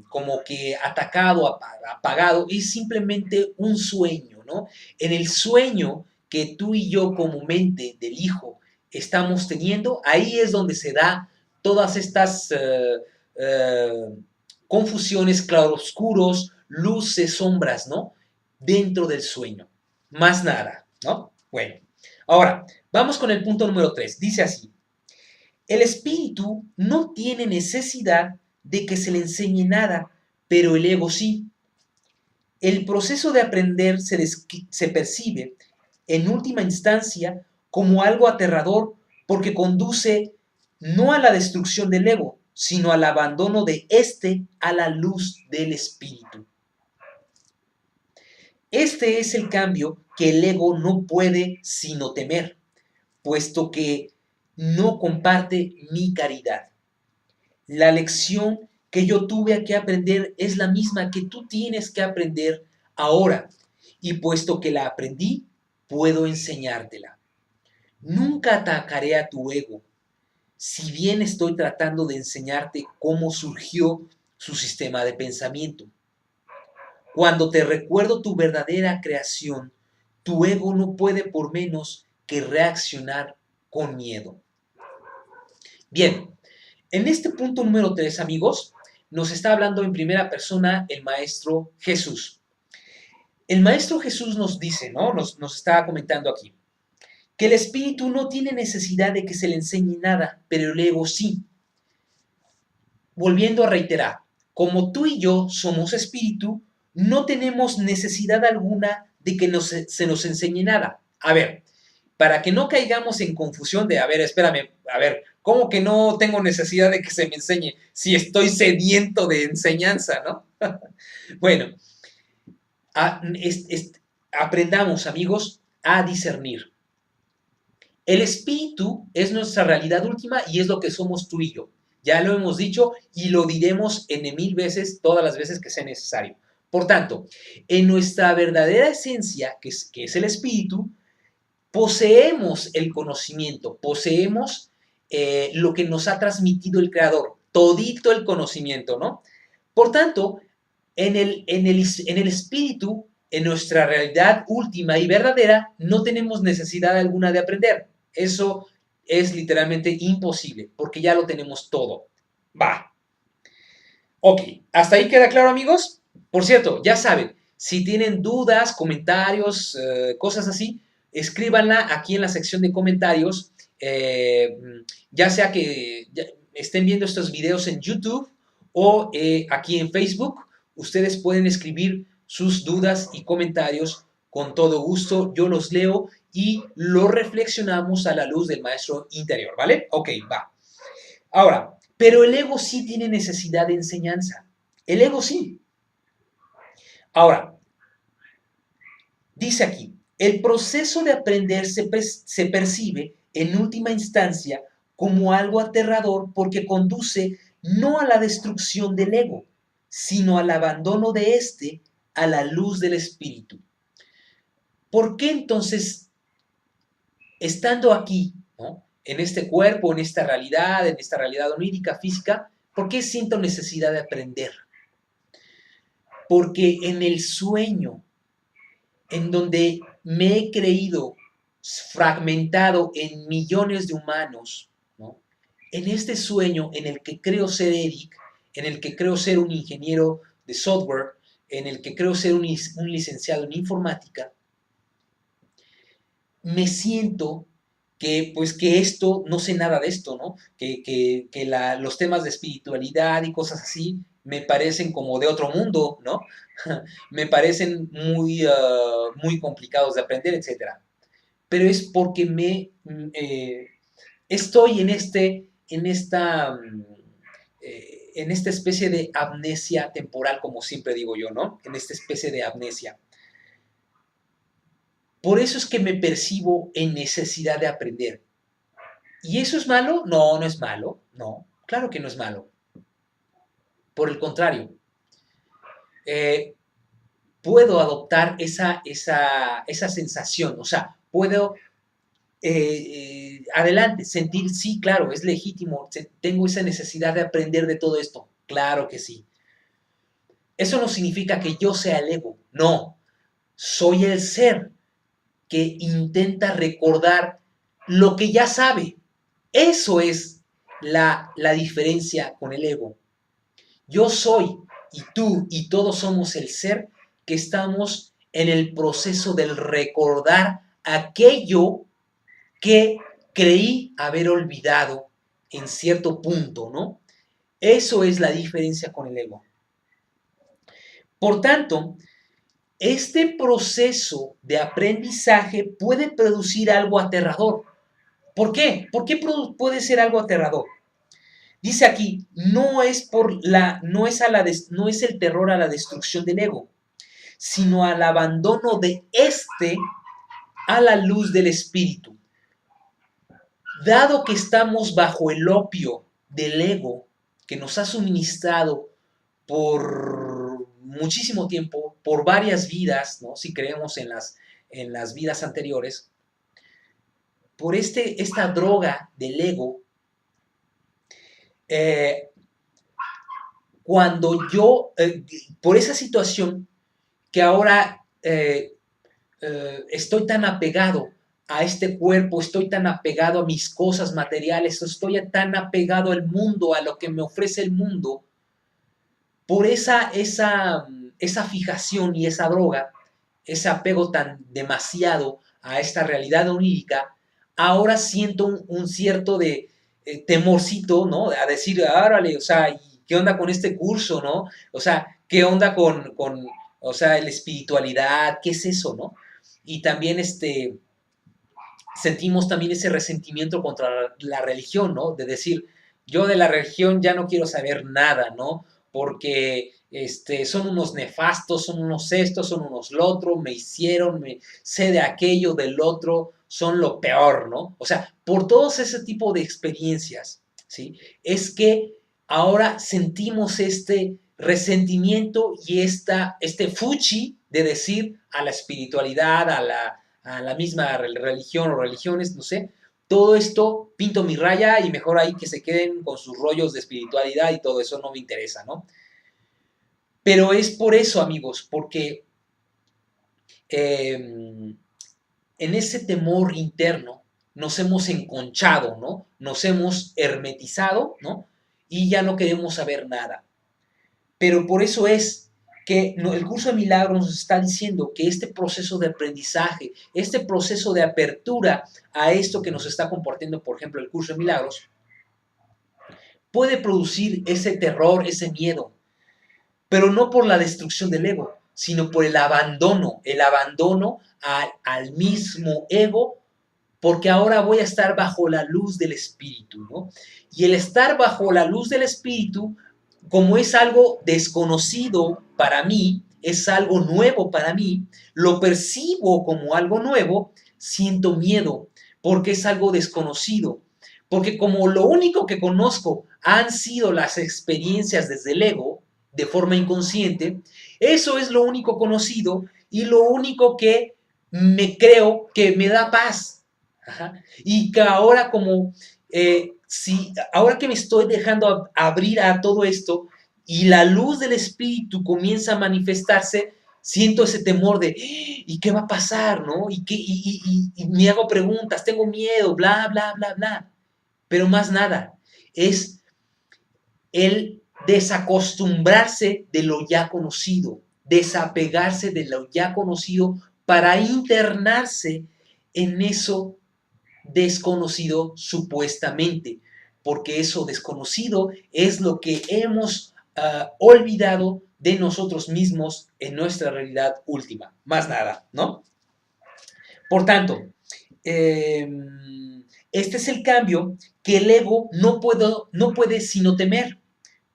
como que atacado, apagado, es simplemente un sueño, ¿no? En el sueño que tú y yo como mente del Hijo estamos teniendo, ahí es donde se da todas estas eh, confusiones, claroscuros, luces, sombras, ¿no? Dentro del sueño. Más nada, ¿no? Bueno, ahora, vamos con el punto número 3. Dice así, el espíritu no tiene necesidad de que se le enseñe nada, pero el ego sí. El proceso de aprender se percibe, en última instancia, como algo aterrador porque conduce no a la destrucción del ego, sino al abandono de éste a la luz del espíritu. Este es el cambio que el ego no puede sino temer, puesto que no comparte mi caridad. La lección que yo tuve que aprender es la misma que tú tienes que aprender ahora, y puesto que la aprendí, puedo enseñártela. Nunca atacaré a tu ego, si bien estoy tratando de enseñarte cómo surgió su sistema de pensamiento. Cuando te recuerdo tu verdadera creación, tu ego no puede por menos que reaccionar con miedo. Bien, en este punto número 3, amigos, nos está hablando en primera persona el Maestro Jesús. El Maestro Jesús nos dice, ¿no? Nos está comentando aquí, que el espíritu no tiene necesidad de que se le enseñe nada, pero el ego sí. Volviendo a reiterar, como tú y yo somos espíritu, no tenemos necesidad alguna de que se nos enseñe nada. A ver, para que no caigamos en confusión de, a ver, espérame, a ver, ¿cómo que no tengo necesidad de que se me enseñe si estoy sediento de enseñanza, ¿no? Bueno, aprendamos, amigos, a discernir. El espíritu es nuestra realidad última y es lo que somos tú y yo. Ya lo hemos dicho y lo diremos en 1000 veces, todas las veces que sea necesario. Por tanto, en nuestra verdadera esencia, que es el espíritu, poseemos el conocimiento, poseemos lo que nos ha transmitido el Creador, todito el conocimiento, ¿no? Por tanto, en el espíritu, en nuestra realidad última y verdadera, no tenemos necesidad alguna de aprender. Eso es literalmente imposible, porque ya lo tenemos todo. Va. Ok, ¿hasta ahí queda claro, amigos? Por cierto, ya saben, si tienen dudas, comentarios, cosas así, escríbanla aquí en la sección de comentarios, eh, ya sea que estén viendo estos videos en YouTube o aquí en Facebook, ustedes pueden escribir sus dudas y comentarios con todo gusto, yo los leo y lo reflexionamos a la luz del maestro interior, ¿vale? Ok, va. Ahora, pero el ego sí tiene necesidad de enseñanza. El ego sí. Ahora, dice aquí, el proceso de aprender se percibe en última instancia como algo aterrador porque conduce no a la destrucción del ego, sino al abandono de éste a la luz del espíritu. ¿Por qué entonces, estando aquí, ¿no?, en este cuerpo, en esta realidad onírica, física, por qué siento necesidad de aprender? Porque en el sueño, en donde me he creído fragmentado en millones de humanos, ¿no?, en este sueño en el que creo ser Eric, en el que creo ser un ingeniero de software, en el que creo ser un licenciado en informática, me siento que, pues, que esto, no sé nada de esto, ¿no? Los temas de espiritualidad y cosas así me parecen como de otro mundo, ¿no? Me parecen muy complicados de aprender, etcétera. Pero es porque estoy en esta especie de amnesia temporal, como siempre digo yo, ¿no? En esta especie de amnesia. Por eso es que me percibo en necesidad de aprender. ¿Y eso es malo? No, no es malo. No, claro que no es malo. Por el contrario, eh, puedo adoptar esa sensación. O sea, puedo, adelante, sentir, sí, claro, es legítimo. Tengo esa necesidad de aprender de todo esto. Claro que sí. Eso no significa que yo sea el ego. No, soy el ser que intenta recordar lo que ya sabe. Eso es la diferencia con el ego. Yo soy y tú y todos somos el ser que estamos en el proceso del recordar aquello que creí haber olvidado en cierto punto, ¿no? Eso es la diferencia con el ego. Por tanto, este proceso de aprendizaje puede producir algo aterrador. ¿Por qué? ¿Por qué puede ser algo aterrador? Dice aquí, no es el terror a la destrucción del ego, sino al abandono de éste a la luz del espíritu. Dado que estamos bajo el opio del ego que nos ha suministrado por muchísimo tiempo, por varias vidas, ¿no?, si creemos en las vidas anteriores, por esta droga del ego, cuando yo, por esa situación que ahora estoy tan apegado a este cuerpo, estoy tan apegado a mis cosas materiales, estoy tan apegado al mundo, a lo que me ofrece el mundo, por esa fijación y esa droga, ese apego tan demasiado a esta realidad onírica, ahora siento un cierto de temorcito, ¿no? A decir, árale, o sea, ¿y qué onda con este curso, no? O sea, ¿qué onda o sea, la espiritualidad? ¿Qué es eso, no? Y también sentimos también ese resentimiento contra la religión, ¿no? De decir, yo de la religión ya no quiero saber nada, ¿no? Porque son unos nefastos, son unos estos, son unos lo otro, me hicieron, sé de aquello, del otro, son lo peor, ¿no? O sea, por todos ese tipo de experiencias, ¿sí? Es que ahora sentimos este resentimiento y este fuchi de decir a la espiritualidad, a la misma religión o religiones, no sé, todo esto pinto mi raya y mejor ahí que se queden con sus rollos de espiritualidad y todo eso no me interesa, ¿no? Pero es por eso, amigos, porque en ese temor interno nos hemos enconchado, ¿no? Nos hemos hermetizado, ¿no? Y ya no queremos saber nada. Pero por eso es que el curso de milagros nos está diciendo que este proceso de aprendizaje, este proceso de apertura a esto que nos está compartiendo, por ejemplo, el curso de milagros, puede producir ese terror, ese miedo, pero no por la destrucción del ego, sino por el abandono al mismo ego, porque ahora voy a estar bajo la luz del Espíritu, ¿no? Y el estar bajo la luz del Espíritu, como es algo desconocido para mí, es algo nuevo para mí, lo percibo como algo nuevo, siento miedo, porque es algo desconocido. Porque como lo único que conozco han sido las experiencias desde el ego, de forma inconsciente, eso es lo único conocido y lo único que me creo que me da paz. Ajá. Y que ahora como, ahora que me estoy dejando abrir a todo esto y la luz del Espíritu comienza a manifestarse, siento ese temor de, ¿y qué va a pasar? ¿No? Y me hago preguntas, tengo miedo, bla, bla, bla, bla. Pero más nada, es el desacostumbrarse de lo ya conocido, desapegarse de lo ya conocido para internarse en eso desconocido supuestamente, porque eso desconocido es lo que hemos olvidado de nosotros mismos en nuestra realidad última. Más nada, ¿no? Por tanto, este es el cambio que el ego no puede sino temer,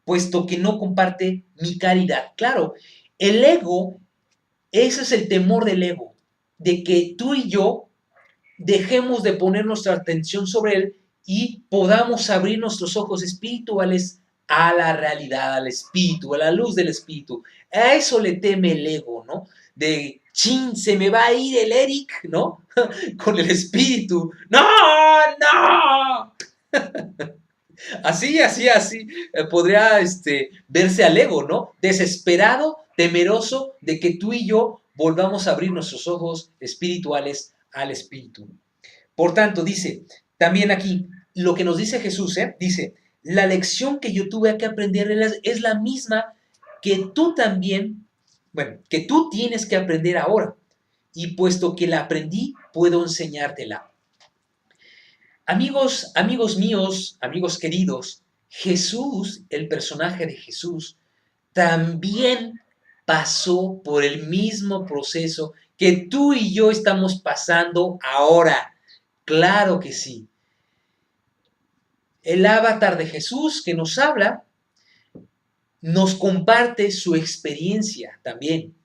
puesto que no comparte mi caridad. Claro, el ego, ese es el temor del ego, de que tú y yo dejemos de poner nuestra atención sobre él y podamos abrir nuestros ojos espirituales a la realidad, al espíritu, a la luz del espíritu. A eso le teme el ego, ¿no? De, chin, se me va a ir el Eric, ¿no? Con el espíritu. ¡No! ¡No! Así, podría verse al ego, ¿no? Desesperado, temeroso de que tú y yo volvamos a abrir nuestros ojos espirituales al espíritu. Por tanto, dice, también aquí, lo que nos dice Jesús, dice, la lección que yo tuve que aprender es la misma que tú también, bueno, que tú tienes que aprender ahora. Y puesto que la aprendí, puedo enseñártela. Amigos míos, amigos queridos, Jesús, el personaje de Jesús, también pasó por el mismo proceso que tú y yo estamos pasando ahora. Claro que sí. El avatar de Jesús que nos habla nos comparte su experiencia también.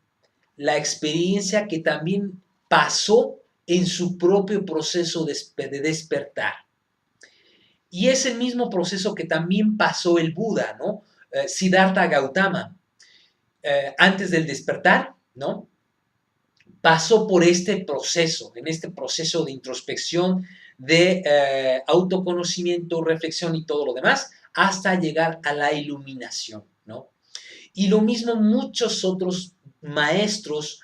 La experiencia que también pasó en su propio proceso de despertar. Y es el mismo proceso que también pasó el Buda, ¿no? Siddhartha Gautama, antes del despertar, ¿no? Pasó por este proceso, en este proceso de introspección, de autoconocimiento, reflexión y todo lo demás, hasta llegar a la iluminación, ¿no? Y lo mismo muchos otros maestros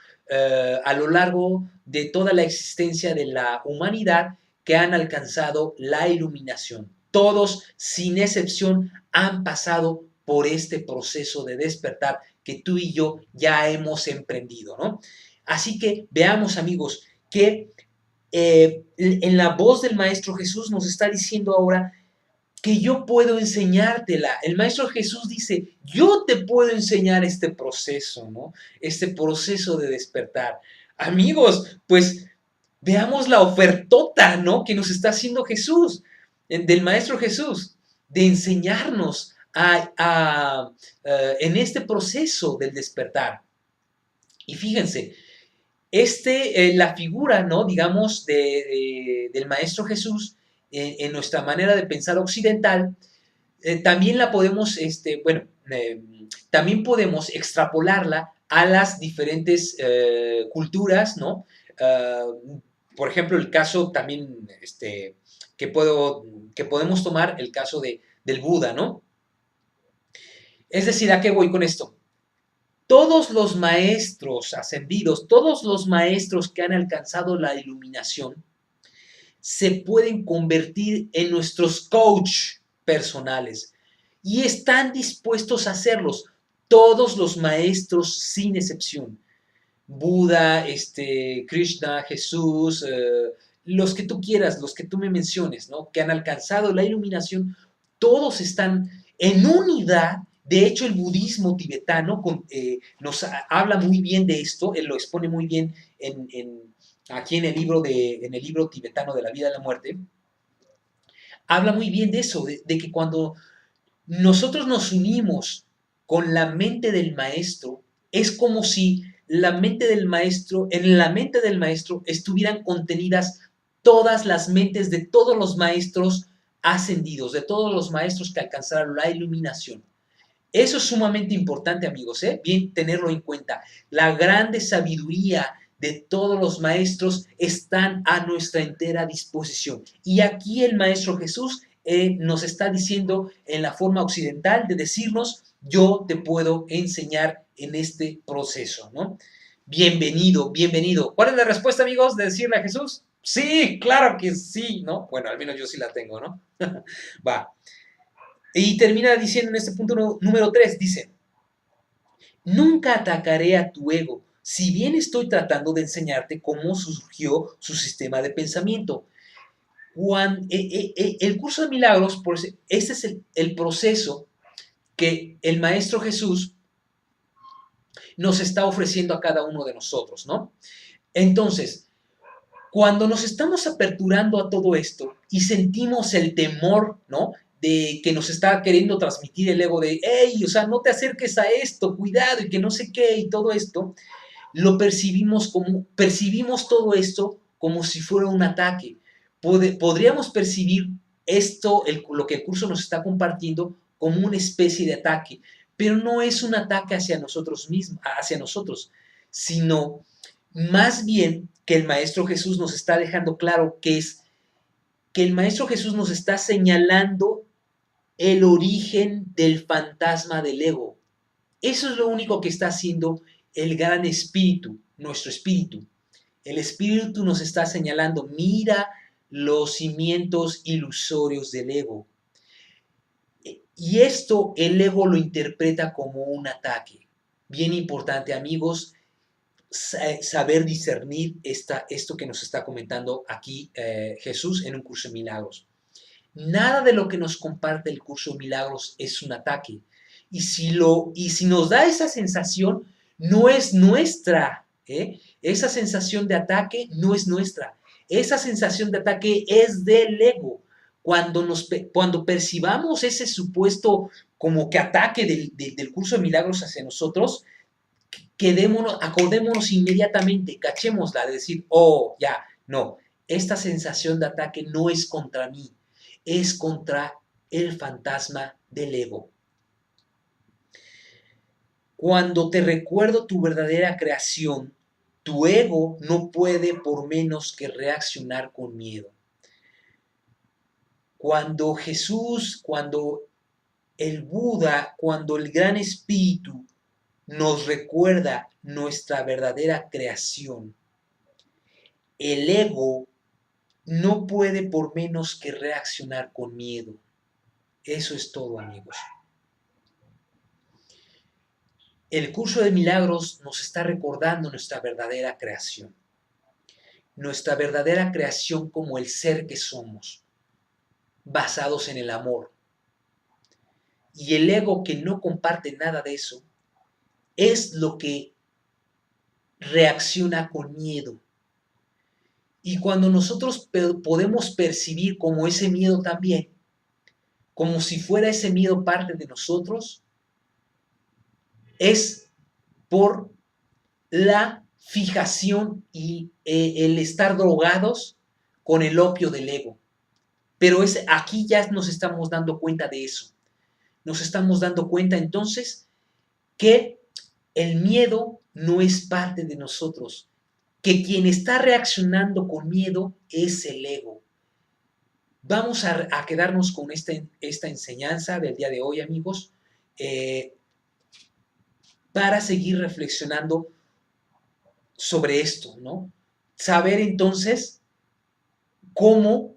a lo largo de toda la existencia de la humanidad que han alcanzado la iluminación. Todos, sin excepción, han pasado por este proceso de despertar que tú y yo ya hemos emprendido, ¿no? Así que veamos, amigos, que en la voz del Maestro Jesús nos está diciendo ahora que yo puedo enseñártela. El Maestro Jesús dice, yo te puedo enseñar este proceso, ¿no? Este proceso de despertar. Amigos, pues veamos la ofertota, ¿no? Que nos está haciendo Jesús, del Maestro Jesús, de enseñarnos en este proceso del despertar. Y fíjense, la figura, ¿no? Digamos, del Maestro Jesús en nuestra manera de pensar occidental, también la podemos, también podemos extrapolarla a las diferentes culturas, ¿no? Por ejemplo, el caso también que, que podemos tomar el caso del Buda, ¿no? Es decir, ¿a qué voy con esto? Todos los maestros ascendidos, todos los maestros que han alcanzado la iluminación, se pueden convertir en nuestros coach personales y están dispuestos a hacerlos. Todos los maestros sin excepción. Buda, Krishna, Jesús, los que tú quieras, los que tú me menciones, ¿no? Que han alcanzado la iluminación, todos están en unidad. De hecho, el budismo tibetano nos habla muy bien de esto, él lo expone muy bien aquí en el libro tibetano de la vida y la muerte. Habla muy bien de eso, de que cuando nosotros nos unimos con la mente del maestro, es como si en la mente del maestro estuvieran contenidas todas las mentes de todos los maestros ascendidos, de todos los maestros que alcanzaron la iluminación. Eso es sumamente importante, amigos, ¿eh? Bien tenerlo en cuenta. La grande sabiduría de todos los maestros están a nuestra entera disposición. Y aquí el Maestro Jesús nos está diciendo en la forma occidental de decirnos, yo te puedo enseñar en este proceso, ¿no? Bienvenido, bienvenido. ¿Cuál es la respuesta, amigos, de decirle a Jesús? Sí, claro que sí, ¿no? Bueno, al menos yo sí la tengo, ¿no? Va. Y termina diciendo en este punto número 3, dice, nunca atacaré a tu ego, si bien estoy tratando de enseñarte cómo surgió su sistema de pensamiento. El curso de milagros, este es el proceso que el Maestro Jesús nos está ofreciendo a cada uno de nosotros, ¿no? Entonces, cuando nos estamos aperturando a todo esto y sentimos el temor, ¿no? De que nos está queriendo transmitir el ego de, hey, o sea, no te acerques a esto, cuidado y que no sé qué y todo esto, percibimos todo esto como si fuera un ataque. Podríamos percibir esto, lo que el curso nos está compartiendo, como una especie de ataque, pero no es un ataque hacia nosotros mismos, hacia nosotros, sino más bien que el Maestro Jesús nos está dejando claro que el Maestro Jesús nos está señalando el origen del fantasma del ego. Eso es lo único que está haciendo el gran espíritu, nuestro espíritu. El espíritu nos está señalando, mira los cimientos ilusorios del ego. Y esto el ego lo interpreta como un ataque. Bien importante, amigos, saber discernir esto que nos está comentando aquí Jesús en un curso de milagros. Nada de lo que nos comparte el curso de milagros es un ataque. Y si nos da esa sensación, no es nuestra. Esa sensación de ataque no es nuestra. Esa sensación de ataque es del ego. Cuando percibamos ese supuesto como que ataque del curso de milagros hacia nosotros, acordémonos inmediatamente, cachémosla de decir, oh, ya, no, esta sensación de ataque no es contra mí, es contra el fantasma del ego. Cuando te recuerdo tu verdadera creación, tu ego no puede por menos que reaccionar con miedo. Cuando Jesús, cuando el Buda, cuando el Gran Espíritu nos recuerda nuestra verdadera creación, el ego no puede por menos que reaccionar con miedo. Eso es todo, amigos. El curso de milagros nos está recordando nuestra verdadera creación. Nuestra verdadera creación como el ser que somos, basados en el amor. Y el ego que no comparte nada de eso es lo que reacciona con miedo. Y cuando nosotros podemos percibir como ese miedo también, como si fuera ese miedo parte de nosotros, es por la fijación y el estar drogados con el opio del ego. Pero aquí ya nos estamos dando cuenta de eso. Nos estamos dando cuenta entonces que el miedo no es parte de nosotros, que quien está reaccionando con miedo es el ego. Vamos a quedarnos con esta enseñanza del día de hoy, amigos, para seguir reflexionando sobre esto, ¿no? Saber entonces cómo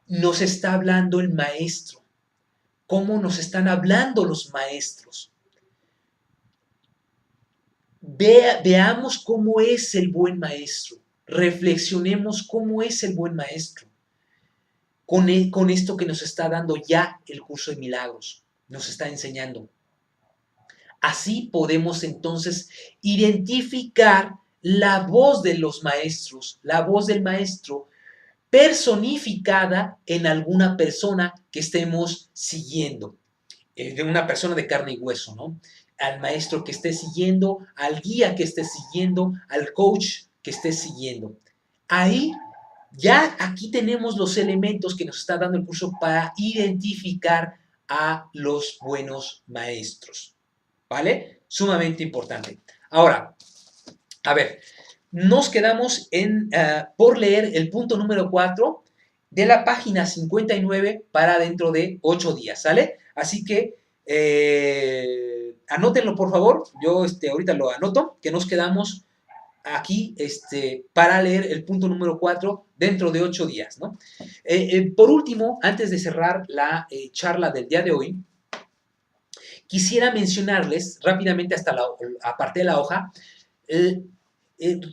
nos está hablando el maestro, cómo nos están hablando los maestros. Veamos cómo es el buen maestro, reflexionemos cómo es el buen maestro con esto que nos está dando ya el curso de milagros, nos está enseñando. Así podemos entonces identificar la voz de los maestros, la voz del maestro personificada en alguna persona que estemos siguiendo, de una persona de carne y hueso, ¿no? Al maestro que esté siguiendo, al guía que esté siguiendo, al coach que esté siguiendo. Ahí, ya aquí tenemos los elementos que nos está dando el curso para identificar a los buenos maestros, ¿vale? Sumamente importante. Ahora, a ver, nos quedamos por leer el punto número 4 de la página 59 para dentro de 8 días, ¿sale? Así que anótenlo, por favor. Yo ahorita lo anoto, que nos quedamos aquí para leer el punto número 4 dentro de 8 días, ¿no? Por último, antes de cerrar la charla del día de hoy, quisiera mencionarles rápidamente aparte de la hoja,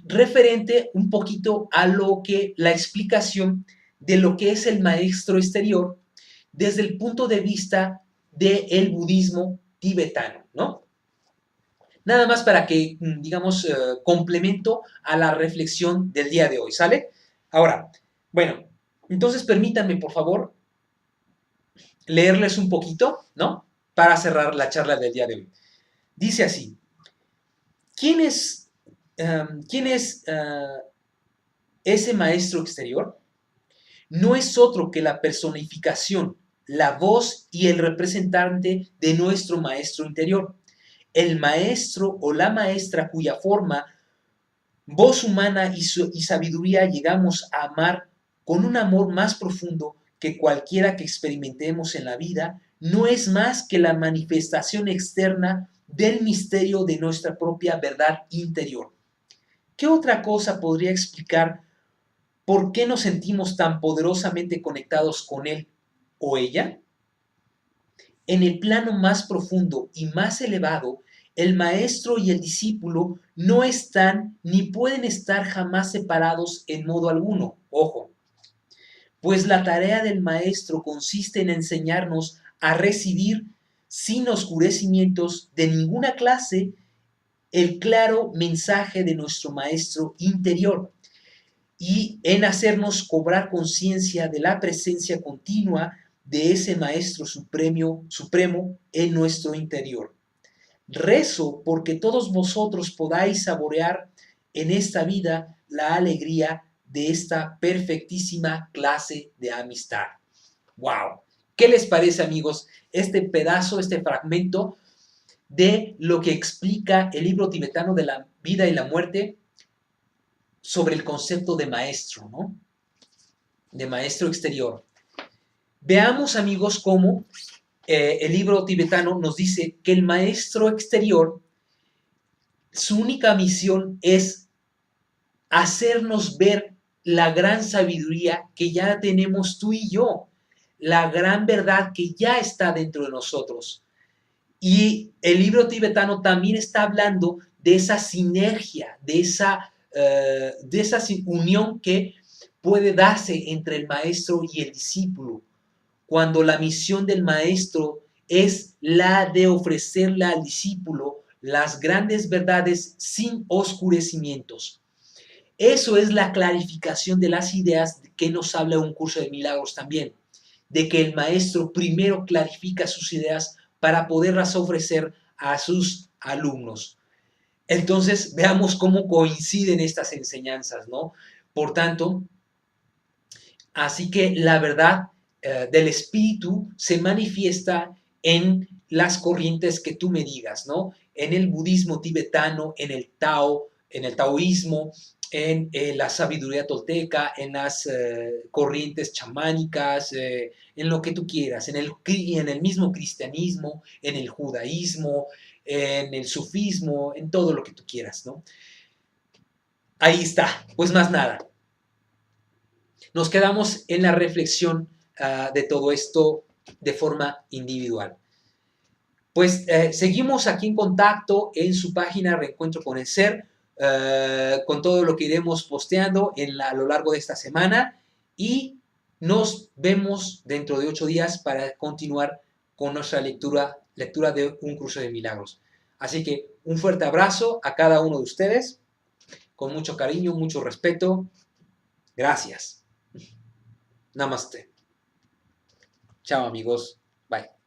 referente un poquito a la explicación de lo que es el maestro exterior desde el punto de vista del budismo tibetano, ¿no? Nada más para que, digamos, complemento a la reflexión del día de hoy, ¿sale? Ahora, bueno, entonces permítanme, por favor, leerles un poquito, ¿no? Para cerrar la charla del día de hoy. Dice así: ¿quién es ese maestro exterior? No es otro que la personificación, la voz y el representante de nuestro maestro interior. El maestro o la maestra cuya forma, voz humana y sabiduría llegamos a amar con un amor más profundo que cualquiera que experimentemos en la vida, no es más que la manifestación externa del misterio de nuestra propia verdad interior. ¿Qué otra cosa podría explicar por qué nos sentimos tan poderosamente conectados con él o ella? En el plano más profundo y más elevado, el maestro y el discípulo no están ni pueden estar jamás separados en modo alguno. Ojo, pues la tarea del maestro consiste en enseñarnos a recibir sin oscurecimientos de ninguna clase el claro mensaje de nuestro maestro interior y en hacernos cobrar conciencia de la presencia continua de ese maestro supremo en nuestro interior. Rezo porque todos vosotros podáis saborear en esta vida la alegría de esta perfectísima clase de amistad. ¡Wow! ¿Qué les parece, amigos, este pedazo, este fragmento de lo que explica el libro tibetano de la vida y la muerte sobre el concepto de maestro, ¿no? De maestro exterior? Veamos, amigos, cómo el libro tibetano nos dice que el maestro exterior, su única misión es hacernos ver la gran sabiduría que ya tenemos tú y yo, la gran verdad que ya está dentro de nosotros. Y el libro tibetano también está hablando de esa sinergia, de esa unión que puede darse entre el maestro y el discípulo, cuando la misión del maestro es la de ofrecerle al discípulo las grandes verdades sin oscurecimientos. Eso es la clarificación de las ideas que nos habla un curso de milagros también, de que el maestro primero clarifica sus ideas para poderlas ofrecer a sus alumnos. Entonces, veamos cómo coinciden estas enseñanzas, ¿no? Por tanto, así que la verdad del espíritu se manifiesta en las corrientes que tú me digas, ¿no? En el budismo tibetano, en el Tao, en el taoísmo, en la sabiduría tolteca, en las corrientes chamánicas, en lo que tú quieras, en el mismo cristianismo, en el judaísmo, en el sufismo, en todo lo que tú quieras, ¿no? Ahí está, pues más nada. Nos quedamos en la reflexión de todo esto de forma individual. Pues seguimos aquí en contacto en su página Reencuentro con el Ser, con todo lo que iremos posteando a lo largo de esta semana y nos vemos dentro de 8 días para continuar con nuestra lectura de Un Curso de Milagros. Así que un fuerte abrazo a cada uno de ustedes, con mucho cariño, mucho respeto. Gracias. Namaste. Chao amigos. Bye.